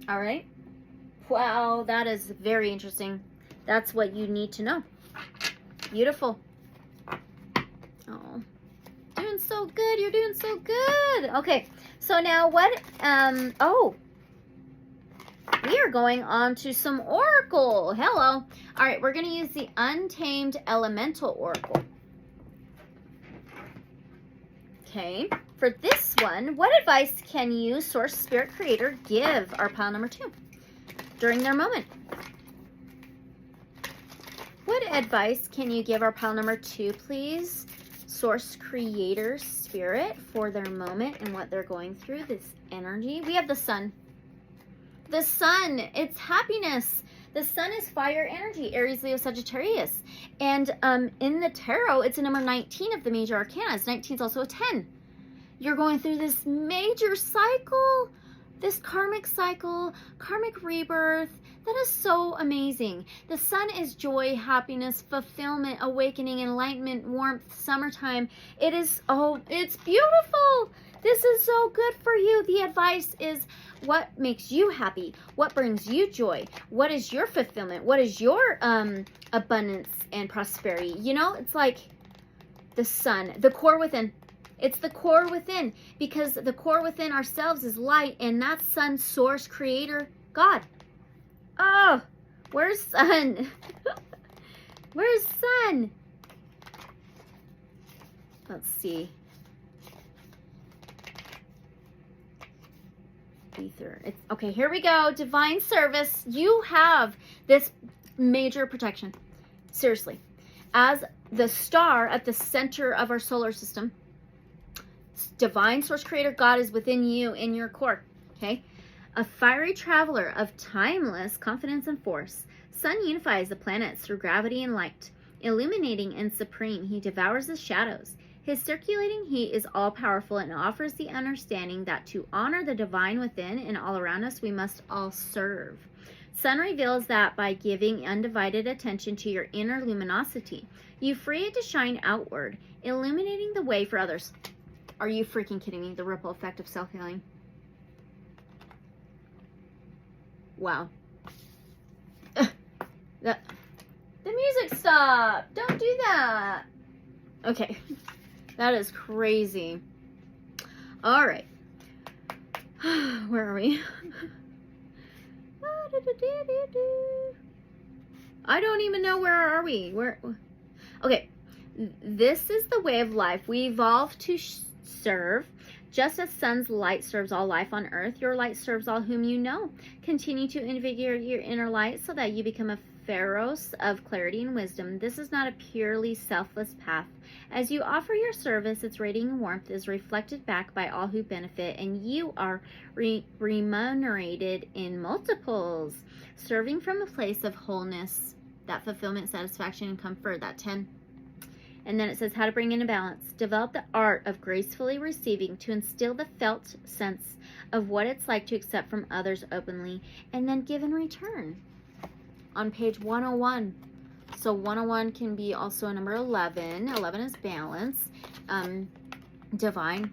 All right. Wow, that is very interesting. That's what you need to know. Beautiful. Oh, doing so good. You're doing so good. Okay, so now what? We are going on to some Oracle. Hello. All right, we're going to use the Untamed Elemental Oracle. Okay. For this one, what advice can you, Source, Spirit, Creator, give our pile number 2 during their moment? What advice can you give our pile number 2, please? Source, Creator, Spirit, for their moment and what they're going through, this energy. We have the Sun. The Sun, it's happiness. The Sun is fire energy, Aries, Leo, Sagittarius. And in the tarot, it's a number 19 of the major arcana. 19 is also a 10. You're going through this major cycle, this karmic cycle, karmic rebirth. That is so amazing. The Sun is joy, happiness, fulfillment, awakening, enlightenment, warmth, summertime. It is, oh, it's beautiful. This is so good for you. The advice is what makes you happy? What brings you joy? What is your fulfillment? What is your abundance and prosperity? You know, it's like the Sun, the core within. It's the core within, because the core within ourselves is light, and that's Sun, Source, Creator, God. Oh, where's Sun? Where's Sun? Let's see. Ether. It's okay. Here we go. Divine service. You have this major protection. Seriously, as the star at the center of our solar system, divine source creator God is within you in your core. Okay, a fiery traveler of timeless confidence and force. Sun unifies the planets through gravity and light, illuminating and supreme. He devours the shadows. His circulating heat is all-powerful and offers the understanding that to honor the divine within and all around us, we must all serve. Sun reveals that by giving undivided attention to your inner luminosity, you free it to shine outward, illuminating the way for others. Are you freaking kidding me? The ripple effect of self-healing. Wow. The music stopped. Don't do that. Okay. That is crazy. All right. Where are we? I don't even know where are we. Where? Okay. This is the way of life. We evolve to serve. Just as Sun's light serves all life on earth, your light serves all whom you know. Continue to invigorate your inner light so that you become a pharos of clarity and wisdom. This is not a purely selfless path. As you offer your service, its radiant warmth is reflected back by all who benefit, and you are remunerated in multiples. Serving from a place of wholeness, that fulfillment, satisfaction, and comfort, that 10. And then it says how to bring in a balance. Develop the art of gracefully receiving to instill the felt sense of what it's like to accept from others openly, and then give in return. On page 101. So 101 can be also a number 11. 11 is balance. Divine,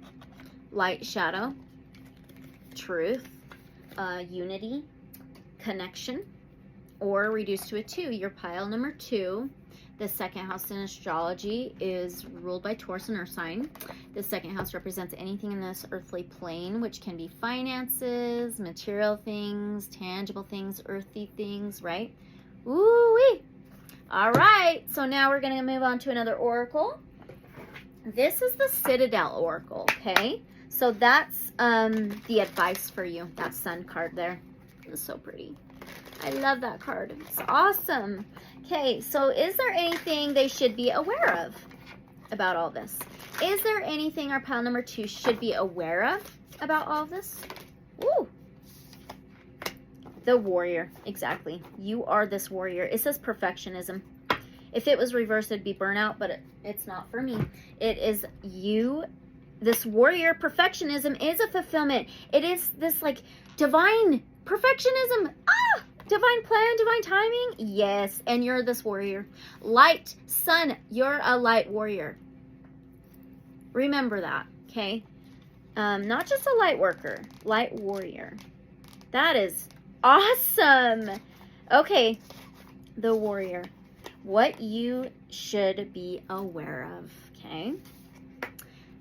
light, shadow, truth, unity, connection, or reduced to a 2. Your pile number 2. The second house in astrology is ruled by Taurus and Earth sign. The second house represents anything in this earthly plane, which can be finances, material things, tangible things, earthy things, right? Ooh-wee. All right, so now we're going to move on to another oracle. This is the Citadel Oracle, okay? So that's the advice for you. That Sun card there. It's so pretty. I love that card. It's awesome. Okay, so is there anything they should be aware of about all this? Is there anything our pile number 2 should be aware of about all this? Ooh. The warrior, exactly. You are this warrior. It says perfectionism. If it was reversed, it'd be burnout, but it's not for me. It is you. This warrior perfectionism is a fulfillment. It is this like divine perfectionism. Ah! Divine plan, divine timing. Yes, and you're this warrior. Light, Sun, you're a light warrior. Remember that, okay? Not just a light worker, light warrior. That is awesome. Okay, the warrior. What you should be aware of, okay?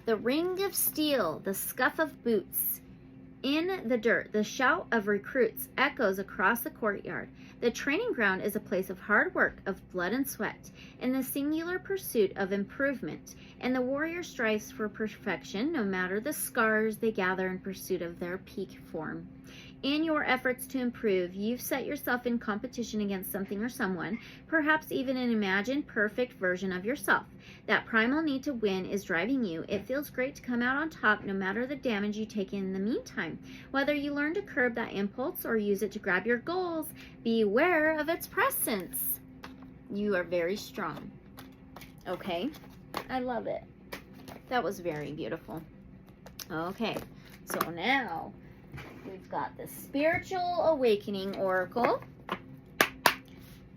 The ring of steel, the scuff of boots, In the dirt, the shout of recruits echoes across the courtyard. The training ground is a place of hard work, of blood and sweat, in the singular pursuit of improvement, and the warrior strives for perfection, no matter the scars they gather in pursuit of their peak form. In your efforts to improve, you've set yourself in competition against something or someone, perhaps even an imagined perfect version of yourself. That primal need to win is driving you. It feels great to come out on top no matter the damage you take in the meantime. Whether you learn to curb that impulse or use it to grab your goals, beware of its presence. You are very strong. Okay? I love it. That was very beautiful. Okay, so now we've got the Spiritual Awakening Oracle.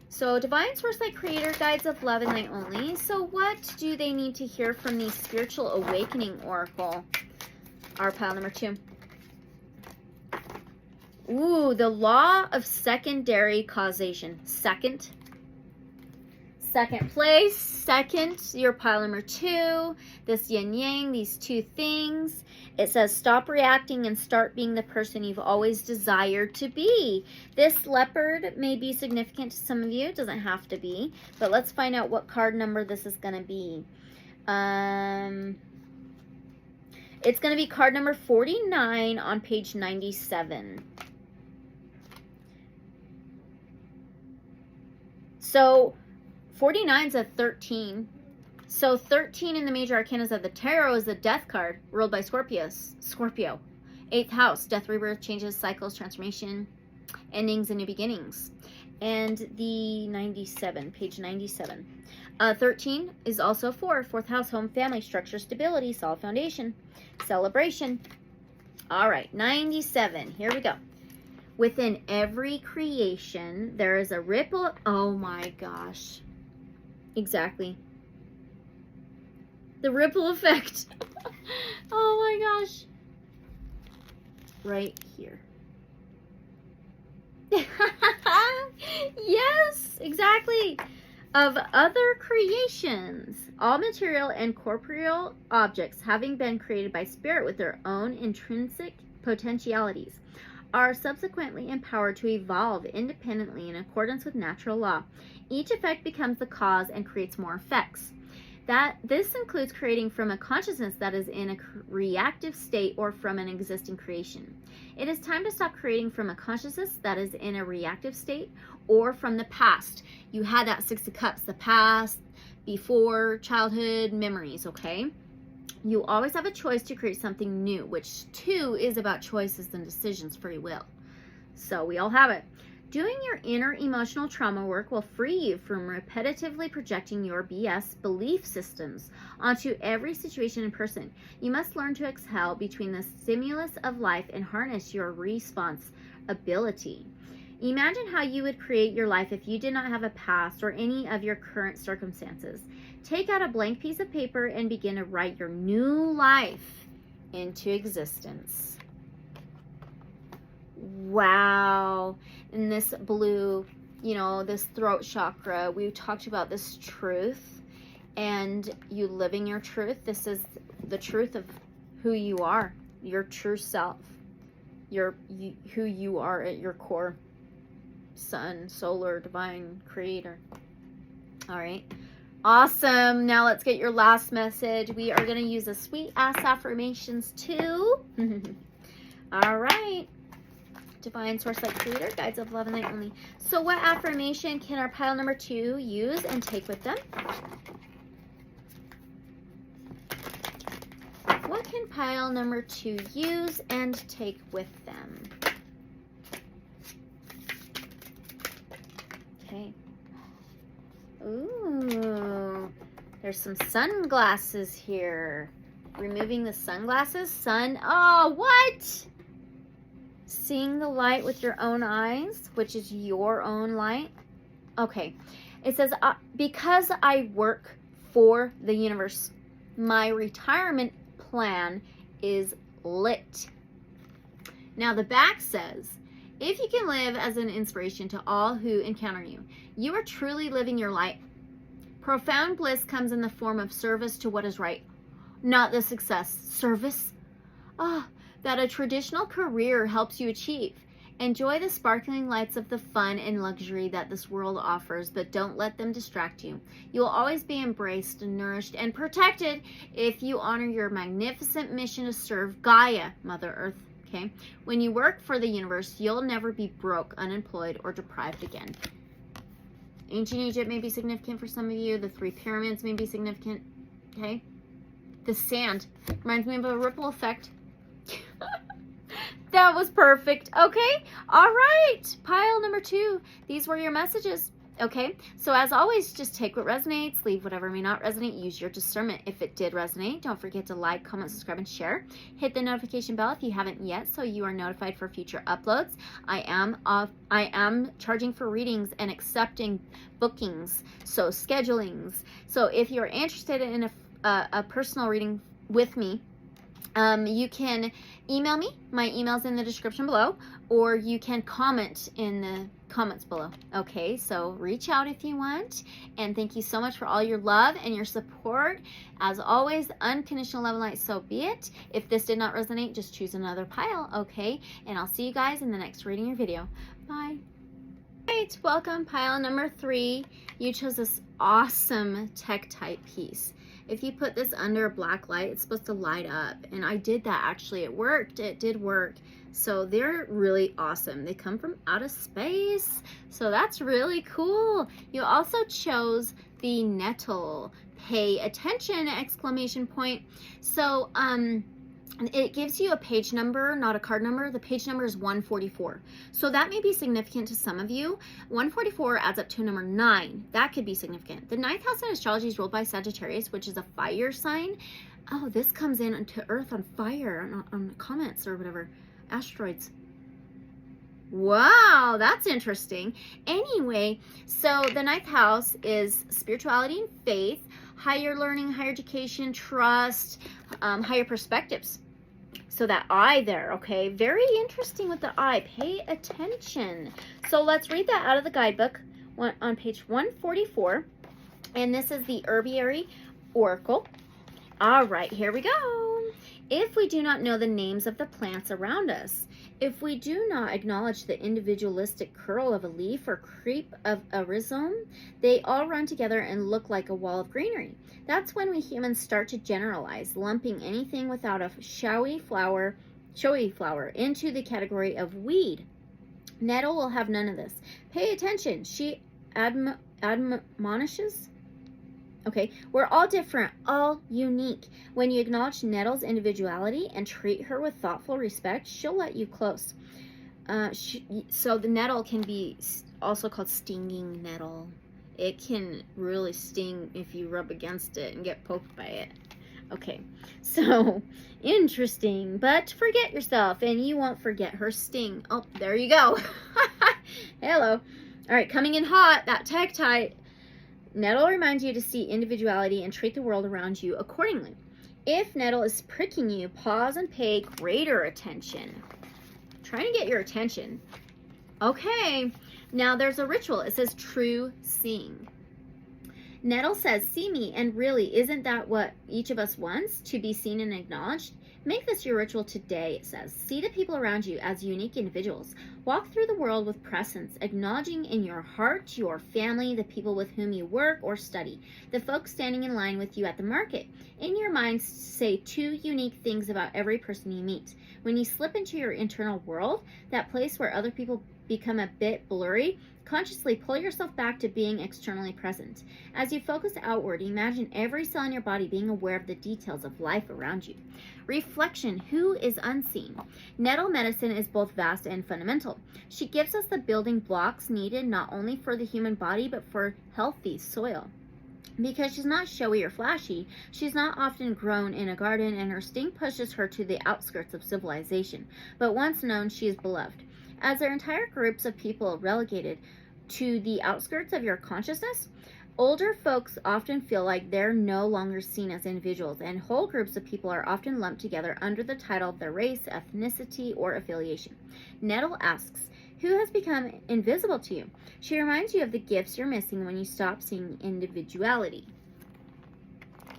So, Divine Source Light Creator, Guides of Love and Light Only. So, what do they need to hear from the Spiritual Awakening Oracle? Our pile number 2. Ooh, the Law of Secondary Causation. Second place. Second, your pile number 2. This yin-yang, these two things. It says, stop reacting and start being the person you've always desired to be. This leopard may be significant to some of you. It doesn't have to be. But let's find out what card number this is going to be. It's going to be card number 49 on page 97. So 49 is a 13. So 13 in the major arcanas of the tarot is the death card, ruled by Scorpio. 8th house, death, rebirth, changes, cycles, transformation, endings, and new beginnings. And the 97, page 97. 13 is also 4th house, home, family, structure, stability, solid foundation, celebration. All right, 97, here we go. Within every creation, there is a ripple. Oh my gosh. Exactly. The ripple effect. Oh my gosh. Right here. Yes, exactly. Of other creations, all material and corporeal objects having been created by spirit with their own intrinsic potentialities are subsequently empowered to evolve independently in accordance with natural law. Each effect becomes the cause and creates more effects. This includes creating from a consciousness that is in a reactive state or from an existing creation. It is time to stop creating from a consciousness that is in a reactive state or from the past. You had that 6 of Cups, the past, before, childhood memories, okay? You always have a choice to create something new, which too is about choices and decisions, free will. So we all have it. Doing your inner emotional trauma work will free you from repetitively projecting your BS belief systems onto every situation and person. You must learn to exhale between the stimulus of life and harness your response ability. Imagine how you would create your life if you did not have a past or any of your current circumstances. Take out a blank piece of paper and begin to write your new life into existence. Wow. And this blue, this throat chakra, we talked about this truth and you living your truth. This is the truth of who you are, your true self, who you are at your core. Sun, solar, divine, creator. All right. Awesome. Now let's get your last message. We are going to use a sweet ass affirmations too. All right. Divine Source Light Creator, Guides of Love and Light Only. So what affirmation can our pile number 2 use and take with them? What can pile number 2 use and take with them? Okay. Ooh, there's some sunglasses here. Removing the sunglasses. Oh, what? Seeing the light with your own eyes, which is your own light. Okay. It says, because I work for the universe, my retirement plan is lit. Now the back says, if you can live as an inspiration to all who encounter you, you are truly living your light. Profound bliss comes in the form of service to what is right, not the success. Service? that a traditional career helps you achieve. Enjoy the sparkling lights of the fun and luxury that this world offers, but don't let them distract you. You will always be embraced, nourished, and protected if you honor your magnificent mission to serve Gaia, Mother Earth. Okay? When you work for the universe, you'll never be broke, unemployed, or deprived again. Ancient Egypt may be significant for some of you. The 3 pyramids may be significant. Okay? The sand reminds me of a ripple effect. That was perfect. Okay. All right. Pile number 2. These were your messages. Okay. So as always, just take what resonates, leave whatever may not resonate, use your discernment. If it did resonate, don't forget to like, comment, subscribe, and share. Hit the notification bell if you haven't yet, so you are notified for future uploads. I am charging for readings and accepting bookings, so schedulings. So if you're interested in a personal reading with me, you can email me. My email's in the description below, or you can comment in the comments below. Okay, so reach out if you want. And thank you so much for all your love and your support. As always, unconditional love and light, so be it. If this did not resonate, just choose another pile, okay? And I'll see you guys in the next reading or video. Bye. Alright, welcome, pile number 3. You chose this awesome tektite piece. If you put this under a black light, it's supposed to light up. And I did that actually. It worked. It did work. So they're really awesome. They come from outer space. So that's really cool. You also chose the nettle. Pay attention! Exclamation point. So, it gives you a page number, not a card number. The page number is 144. So that may be significant to some of you. 144 adds up to number 9. That could be significant. The 9th house in astrology is ruled by Sagittarius, which is a fire sign. Oh, this comes in to Earth on fire, on comets or whatever. Asteroids. Wow, that's interesting. Anyway, so the 9th house is spirituality and faith, higher learning, higher education, trust, higher perspectives. So that eye there, okay? Very interesting with the eye. Pay attention. So let's read that out of the guidebook on page 144. And this is the Herbiary Oracle. All right, here we go. If we do not know the names of the plants around us, if we do not acknowledge the individualistic curl of a leaf or creep of a rhizome, they all run together and look like a wall of greenery. That's when we humans start to generalize, lumping anything without a showy flower into the category of weed. Nettle will have none of this. Pay attention. She admonishes. Okay, we're all different, all unique. When you acknowledge Nettle's individuality and treat her with thoughtful respect, she'll let you close. So the nettle can be also called stinging nettle. It can really sting if you rub against it and get poked by it. Okay, so interesting, but forget yourself and you won't forget her sting. Oh, there you go. Hello. All right, coming in hot, that tektite. Nettle reminds you to see individuality and treat the world around you accordingly. If nettle is pricking you, pause and pay greater attention. Trying to get your attention. Okay, now there's a ritual. It says true seeing. Nettle says, see me, and really, isn't that what each of us wants, to be seen and acknowledged? Make this your ritual today, it says. See the people around you as unique individuals. Walk through the world with presence, acknowledging in your heart your family, the people with whom you work or study, the folks standing in line with you at the market. In your mind, say 2 unique things about every person you meet. When you slip into your internal world, that place where other people become a bit blurry, consciously pull yourself back to being externally present. As you focus outward, imagine every cell in your body being aware of the details of life around you. Reflection, who is unseen? Nettle medicine is both vast and fundamental. She gives us the building blocks needed not only for the human body, but for healthy soil. Because she's not showy or flashy, she's not often grown in a garden, and her sting pushes her to the outskirts of civilization. But once known, she is beloved. As there are entire groups of people relegated to the outskirts of your consciousness, older folks often feel like they're no longer seen as individuals, and whole groups of people are often lumped together under the title of their race, ethnicity, or affiliation. Nettle asks, who has become invisible to you? She reminds you of the gifts you're missing when you stop seeing individuality.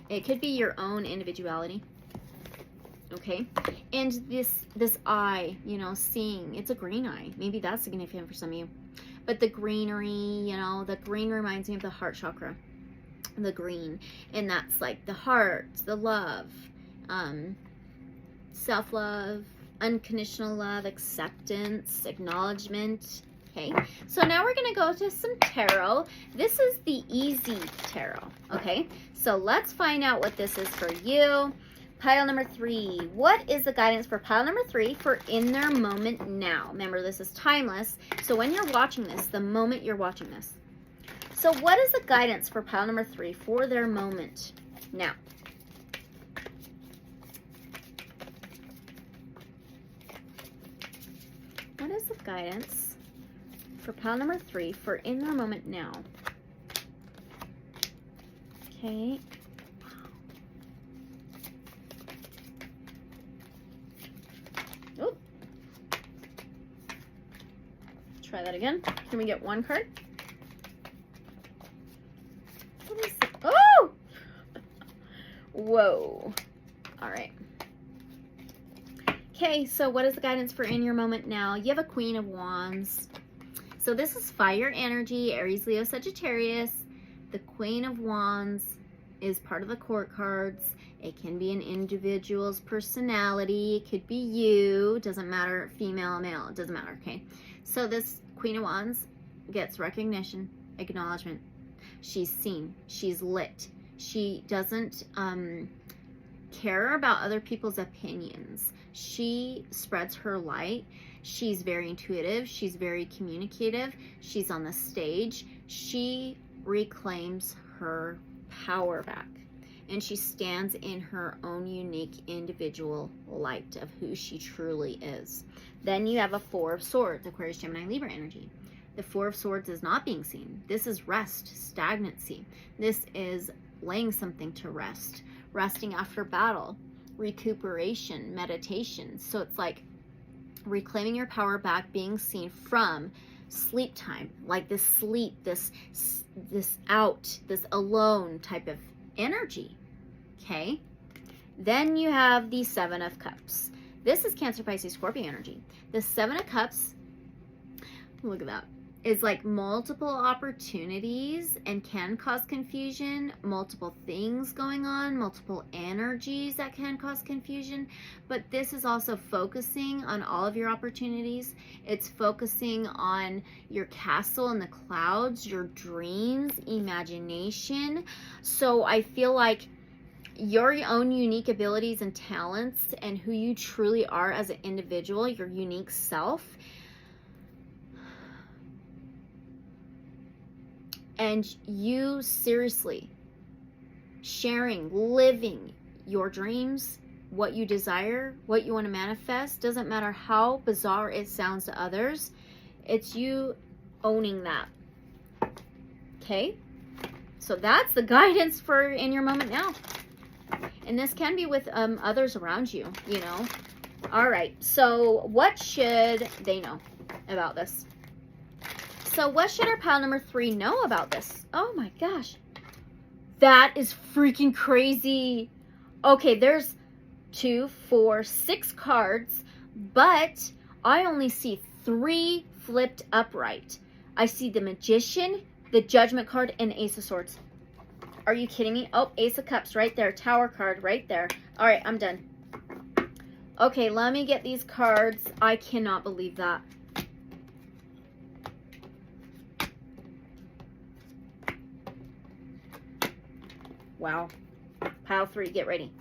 It could be your own individuality. Okay, and this eye, you know, seeing, it's a green eye. Maybe that's significant for some of you. But the greenery, you know, the green reminds me of the heart chakra, the green, and that's like the heart, the love, self-love, unconditional love, acceptance, acknowledgement. Okay, so now we're going to go to some tarot. This is the easy tarot. Okay, so let's find out what this is for you. Pile number 3. What is the guidance for pile number 3 for in their moment now? Remember, this is timeless. So when you're watching this, the moment you're watching this. So what is the guidance for pile number 3 for their moment now? What is the guidance for pile number 3 for in their moment now? Okay. Try that again. Can we get one card? What is it? Oh! Whoa. All right. Okay, so what is the guidance for in your moment now? You have a Queen of Wands. So this is fire energy, Aries, Leo, Sagittarius. The Queen of Wands is part of the court cards. It can be an individual's personality. It could be you. Doesn't matter, female, male. It doesn't matter, okay? So this Queen of Wands gets recognition, acknowledgement. She's seen. She's lit. She doesn't care about other people's opinions. She spreads her light. She's very intuitive. She's very communicative. She's on the stage. She reclaims her power back. And she stands in her own unique individual light of who she truly is. Then you have a Four of Swords, Aquarius, Gemini, Libra energy. The Four of Swords is not being seen. This is rest, stagnancy. This is laying something to rest, resting after battle, recuperation, meditation. So it's like reclaiming your power back, being seen from sleep time, like this sleep, this out, this alone type of energy. Okay, then you have the Seven of Cups. This is Cancer, Pisces, Scorpio energy. The Seven of Cups, look at that, is like multiple opportunities and can cause confusion, multiple things going on, multiple energies that can cause confusion. But this is also focusing on all of your opportunities. It's focusing on your castle in the clouds, your dreams, imagination. So I feel like your own unique abilities and talents and who you truly are as an individual, your unique self, and you seriously sharing, living your dreams, what you desire, what you want to manifest, doesn't matter how bizarre it sounds to others, it's you owning that. Okay, so that's the guidance for in your moment now. And this can be with others around you, you know. All right, so what should they know about this? So what should our pile number 3 know about this? Oh my gosh. That is freaking crazy. Okay, there's 2, 4, 6 cards, but I only see 3 flipped upright. I see the Magician, the Judgment card, and Ace of Swords. Are you kidding me? Oh, Ace of Cups right there. Tower card right there. All right, I'm done. Okay, let me get these cards. I cannot believe that. Wow. Pile 3, get ready.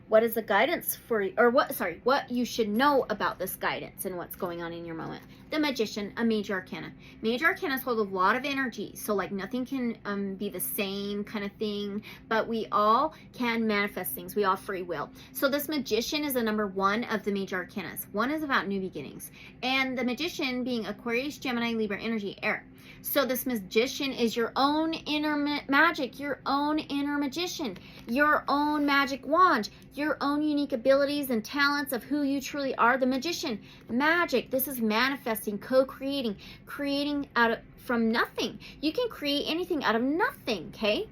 What is the guidance for, or what you should know about this guidance and what's going on in your moment? The Magician, a major arcana. Major arcanas hold a lot of energy, so like nothing can be the same kind of thing, but we all can manifest things. We all have free will. So this Magician is the number 1 of the major arcanas. 1 is about new beginnings, and the Magician being Aquarius, Gemini, Libra energy, air. So this Magician is your own inner magic, your own inner magician, your own magic wand, your own unique abilities and talents of who you truly are. The Magician, magic. This is manifesting, co-creating, creating from nothing. You can create anything out of nothing, okay?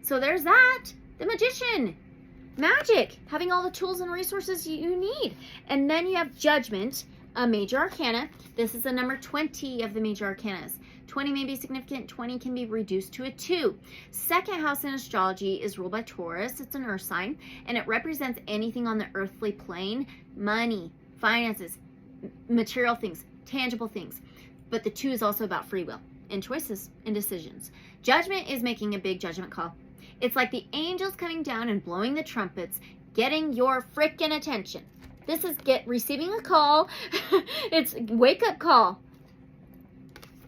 So there's that. The Magician. Magic, having all the tools and resources you need. And then you have Judgment, a major arcana. This is the number 20 of the major arcanas. 20 may be significant, 20 can be reduced to a 2. Second house in astrology is ruled by Taurus. It's an earth sign, and it represents anything on the earthly plane: money, finances, material things, tangible things. But the 2 is also about free will and choices and decisions. Judgment is making a big judgment call. It's like the angels coming down and blowing the trumpets, getting your frickin' attention. This is receiving a call. It's wake up call.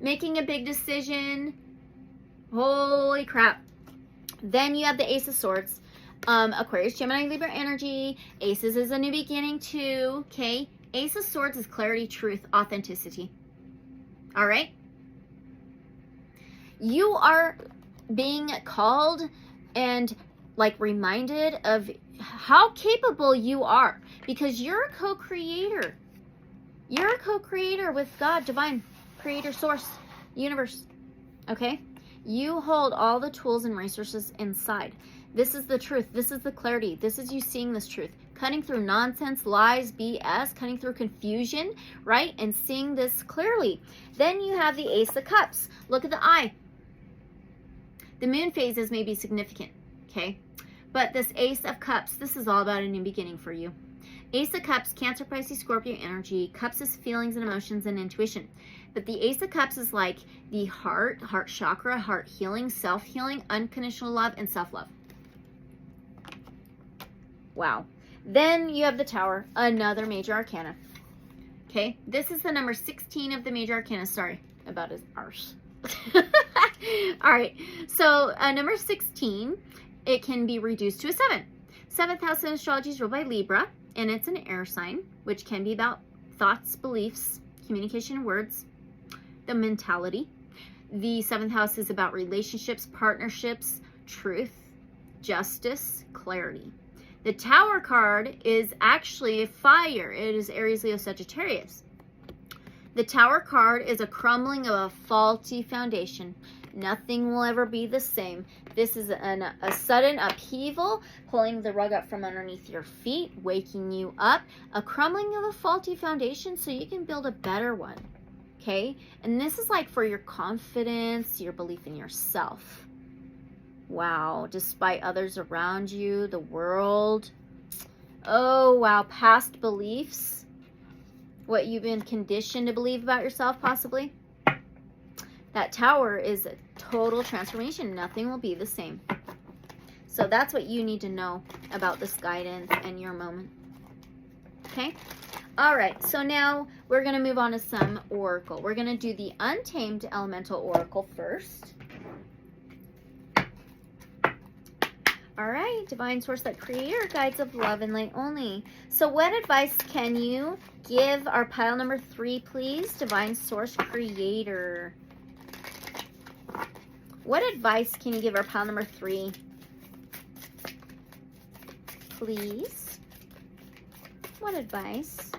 Making a big decision. Holy crap. Then you have the Ace of Swords. Aquarius, Gemini, Libra energy. Aces is a new beginning too. Okay. Ace of Swords is clarity, truth, authenticity. All right. You are being called and like reminded of how capable you are, because you're a co-creator. You're a co-creator with God, divine, creator, source, universe. Okay? You hold all the tools and resources inside. This is the truth. This is the clarity. This is you seeing this truth. Cutting through nonsense, lies, BS, cutting through confusion, right? And seeing this clearly. Then you have the Ace of Cups. Look at the eye. The moon phases may be significant, okay? But this Ace of Cups, this is all about a new beginning for you. Ace of Cups, Cancer, Pisces, Scorpio energy. Cups is feelings and emotions and intuition. But the Ace of Cups is like the heart chakra, heart healing, self-healing, unconditional love, and self-love. Wow. Then you have the Tower, another major arcana. Okay, this is the number 16 of the major arcana. Sorry about his arse. All right, so number 16, it can be reduced to a 7. 7th house in astrology is ruled by Libra, and it's an air sign, which can be about thoughts, beliefs, communication, words, the mentality. The 7th house is about relationships, partnerships, truth, justice, clarity. The Tower card is actually a fire. It is Aries, Leo, Sagittarius. The Tower card is a crumbling of a faulty foundation. Nothing will ever be the same. This is a sudden upheaval, pulling the rug up from underneath your feet, waking you up. A crumbling of a faulty foundation so you can build a better one. Okay? And this is like for your confidence, your belief in yourself. Wow. Despite others around you, the world. Oh, wow. Past beliefs. What you've been conditioned to believe about yourself, possibly. That Tower is a total transformation. Nothing will be the same. So that's what you need to know about this guidance and your moment. Okay? All right. So now we're going to move on to some oracle. We're going to do the Untamed Elemental Oracle first. All right, divine source, that creator, guides of love and light only. So what advice can you give our pile number 3, please? Divine source, creator. What advice can you give our pile number 3? Please. What advice?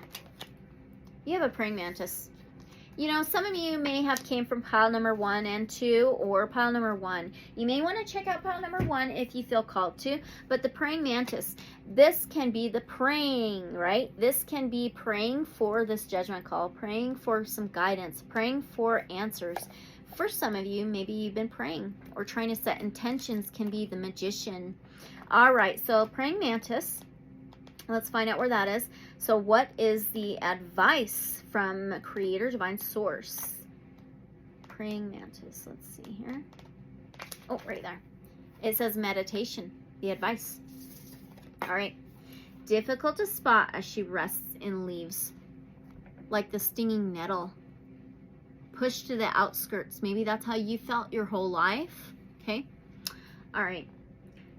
You have a praying mantis. You know, some of you may have came from pile number 1 and 2 or pile number 1. You may want to check out pile number 1 if you feel called to. But the praying mantis, this can be the praying, right? This can be praying for this judgment call, praying for some guidance, praying for answers. For some of you, maybe you've been praying or trying to set intentions, can be the magician. All right, so praying mantis. Let's find out where that is. So what is the advice from creator, divine source? Praying mantis. Let's see here. Oh, right there. It says meditation, the advice. All right. Difficult to spot as she rests in leaves, like the stinging nettle. Pushed to the outskirts. Maybe that's how you felt your whole life. Okay. All right.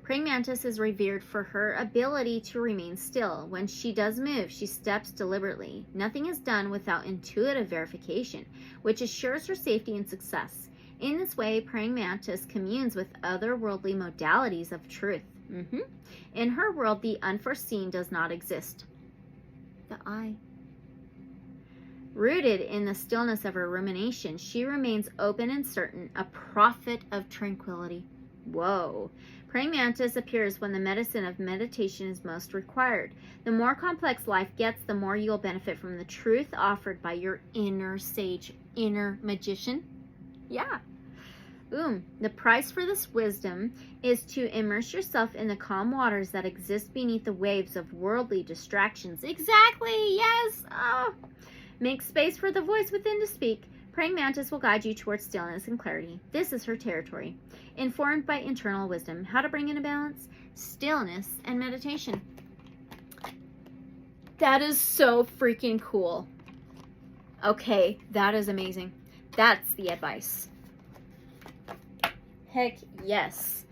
Praying mantis is revered for her ability to remain still. When she does move, she steps deliberately. Nothing is done without intuitive verification, which assures her safety and success. In this way, praying mantis communes with otherworldly modalities of truth. In her world, the unforeseen does not exist. The eye. Rooted in the stillness of her rumination, she remains open and certain, a prophet of tranquility. Whoa. Praying mantis appears when the medicine of meditation is most required. The more complex life gets, the more you'll benefit from the truth offered by your inner sage, inner magician. Yeah. The price for this wisdom is to immerse yourself in the calm waters that exist beneath the waves of worldly distractions. Exactly, yes. Oh. Make space for the voice within to speak. Praying mantis will guide you towards stillness and clarity. This is her territory. Informed by internal wisdom. How to bring in a balance? Stillness and meditation. That is so freaking cool. Okay, that is amazing. That's the advice. Heck yes.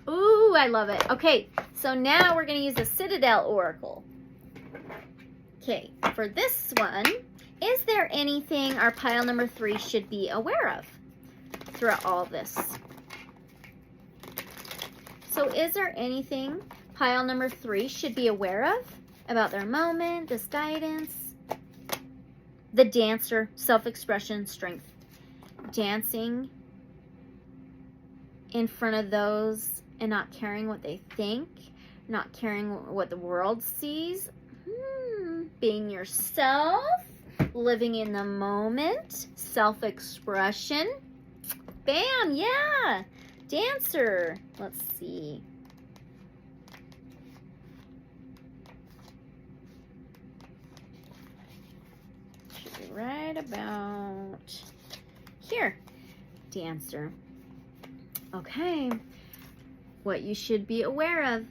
Ooh, I love it. Okay, so now we're going to use the Citadel Oracle. Okay, for this one, is there anything our pile number 3 should be aware of throughout all of this? So is there anything pile number 3 should be aware of about their moment, this guidance? The dancer, self-expression, strength. Dancing in front of those and not caring what they think, not caring what the world sees. Being yourself, living in the moment, self-expression. Bam, yeah. Dancer. Let's see. Should be right about here. Dancer. Okay. What you should be aware of.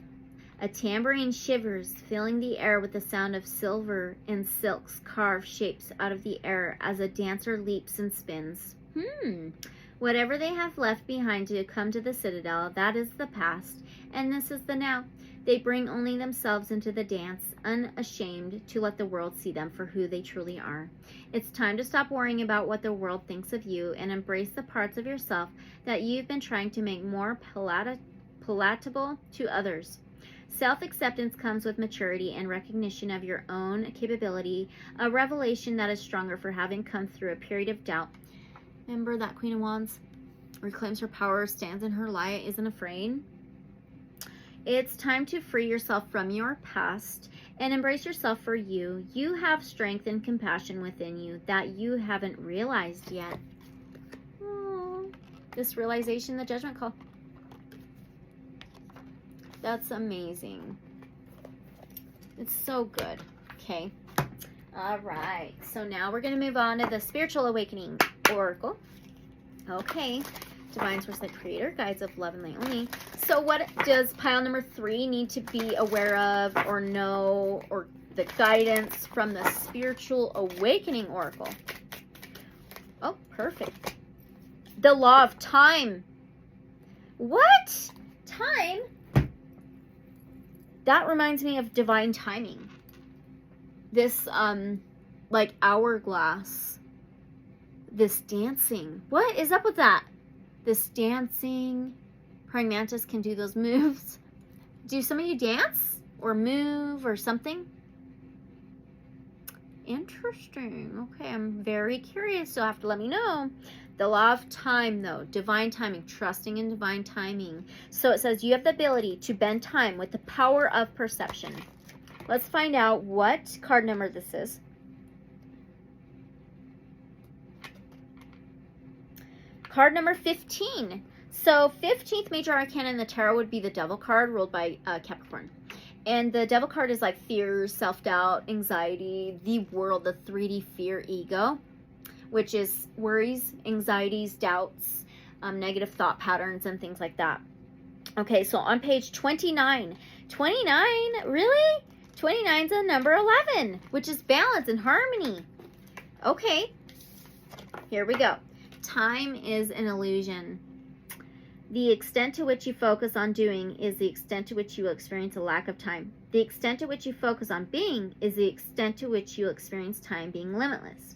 A tambourine shivers, filling the air with the sound of silver and silks carve shapes out of the air as a dancer leaps and spins. Whatever they have left behind to come to the Citadel, that is the past, and this is the now. They bring only themselves into the dance, unashamed to let the world see them for who they truly are. It's time to stop worrying about what the world thinks of you and embrace the parts of yourself that you've been trying to make more palatable to others. Self-acceptance comes with maturity and recognition of your own capability, a revelation that is stronger for having come through a period of doubt. Remember that Queen of Wands reclaims her power, stands in her light, isn't afraid? It's time to free yourself from your past and embrace yourself for you. You have strength and compassion within you that you haven't realized yet. Aww. This realization, the judgment call. That's amazing. It's so good. Okay. All right. So now we're going to move on to the Spiritual Awakening Oracle. Okay. Divine Source, the Creator, Guides of Love and Light Only. So what does pile number 3 need to be aware of or know, or the guidance from the Spiritual Awakening Oracle? Oh, perfect. The Law of Time. What? Time? That reminds me of divine timing. This, like hourglass. This dancing. What is up with that? This dancing. Praying mantis can do those moves. Do some of you dance or move or something? Interesting. Okay, I'm very curious. You'll have to let me know. The law of time, though. Divine timing. Trusting in divine timing. So it says you have the ability to bend time with the power of perception. Let's find out what card number this is. Card number 15. So 15th major arcana in the tarot would be the Devil card, ruled by Capricorn. And the Devil card is like fears, self-doubt, anxiety, the world, the 3D fear ego, which is worries, anxieties, doubts, negative thought patterns, and things like that. Okay, so on page 29. 29? Really? 29 is a number 11, which is balance and harmony. Okay, here we go. Time is an illusion. The extent to which you focus on doing is the extent to which you will experience a lack of time. The extent to which you focus on being is the extent to which you will experience time being limitless.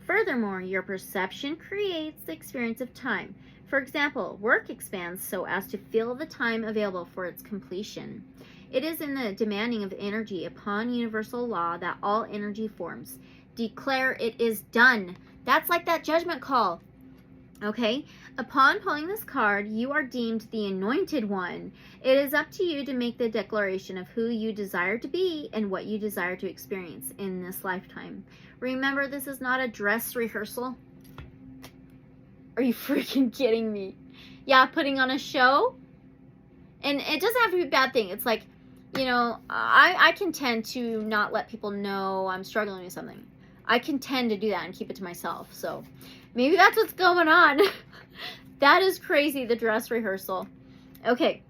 Furthermore, your perception creates the experience of time. For example, work expands so as to fill the time available for its completion. It is in the demanding of energy upon universal law that all energy forms. Declare it is done. That's like that judgment call. Okay, upon pulling this card, you are deemed the anointed one. It is up to you to make the declaration of who you desire to be and what you desire to experience in this lifetime. Remember, this is not a dress rehearsal. Are you freaking kidding me? Yeah, putting on a show. And it doesn't have to be a bad thing. It's like, you know, I can tend to not let people know I'm struggling with something. I can tend to do that and keep it to myself. So maybe that's what's going on. That is crazy, the dress rehearsal. Okay,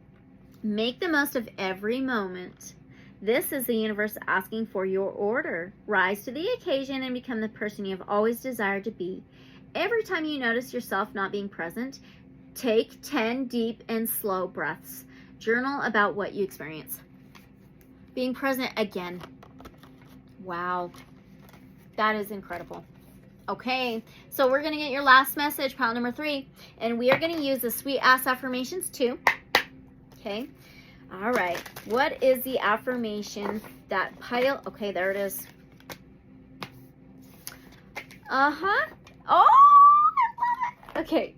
make the most of every moment. This is the universe asking for your order. Rise to the occasion and become the person you have always desired to be. Every time you notice yourself not being present, take 10 deep and slow breaths. Journal about what you experience. Being present again. Wow. That is incredible. Okay, so we're going to get your last message, pile number 3. And we are going to use the sweet ass affirmations too. Okay. All right. What is the affirmation that pile? Okay, there it is. Uh-huh. Oh, I love it. Okay.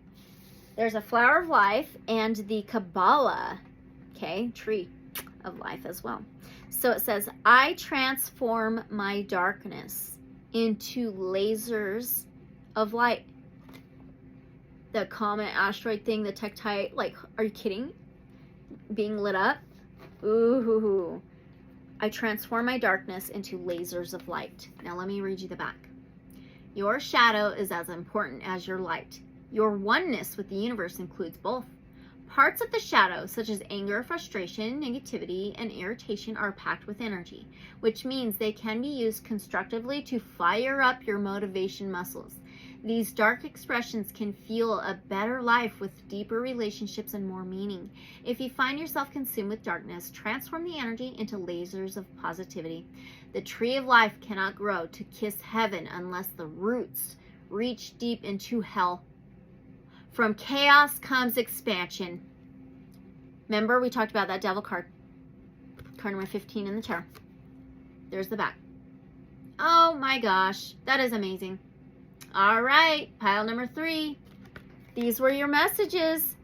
There's a flower of life and the Kabbalah. Okay, tree of life as well. So it says, I transform my darkness into lasers of light. The comet, asteroid thing, the tektite, like, are you kidding? Being lit up? Ooh. I transform my darkness into lasers of light. Now let me read you the back. Your shadow is as important as your light. Your oneness with the universe includes both. Parts of the shadow, such as anger, frustration, negativity, and irritation, are packed with energy, which means they can be used constructively to fire up your motivation muscles. These dark expressions can fuel a better life with deeper relationships and more meaning. If you find yourself consumed with darkness, transform the energy into lasers of positivity. The tree of life cannot grow to kiss heaven unless the roots reach deep into hell. From chaos comes expansion. Remember, we talked about that devil card. Card number 15 in the tarot. There's the back. Oh my gosh, that is amazing. All right, pile number 3. These were your messages.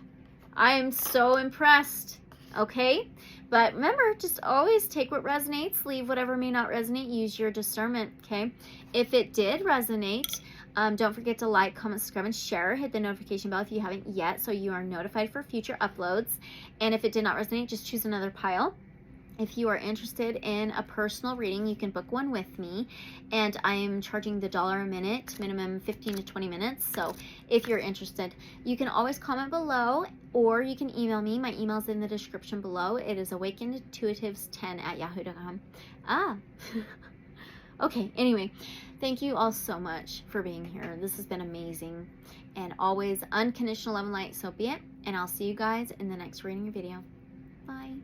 I am so impressed. Okay, but remember, just always take what resonates, leave whatever may not resonate, use your discernment, okay? If it did resonate, don't forget to like, comment, subscribe, and share. Hit the notification bell if you haven't yet so you are notified for future uploads. And if it did not resonate, just choose another pile. If you are interested in a personal reading, you can book one with me. And I am charging the $1 a minute, minimum 15 to 20 minutes. So if you're interested, you can always comment below or you can email me. My email is in the description below. It is awakenedintuitives10@yahoo.com. Okay, anyway, thank you all so much for being here. This has been amazing. And always unconditional love and light, so be it. And I'll see you guys in the next reading or video. Bye.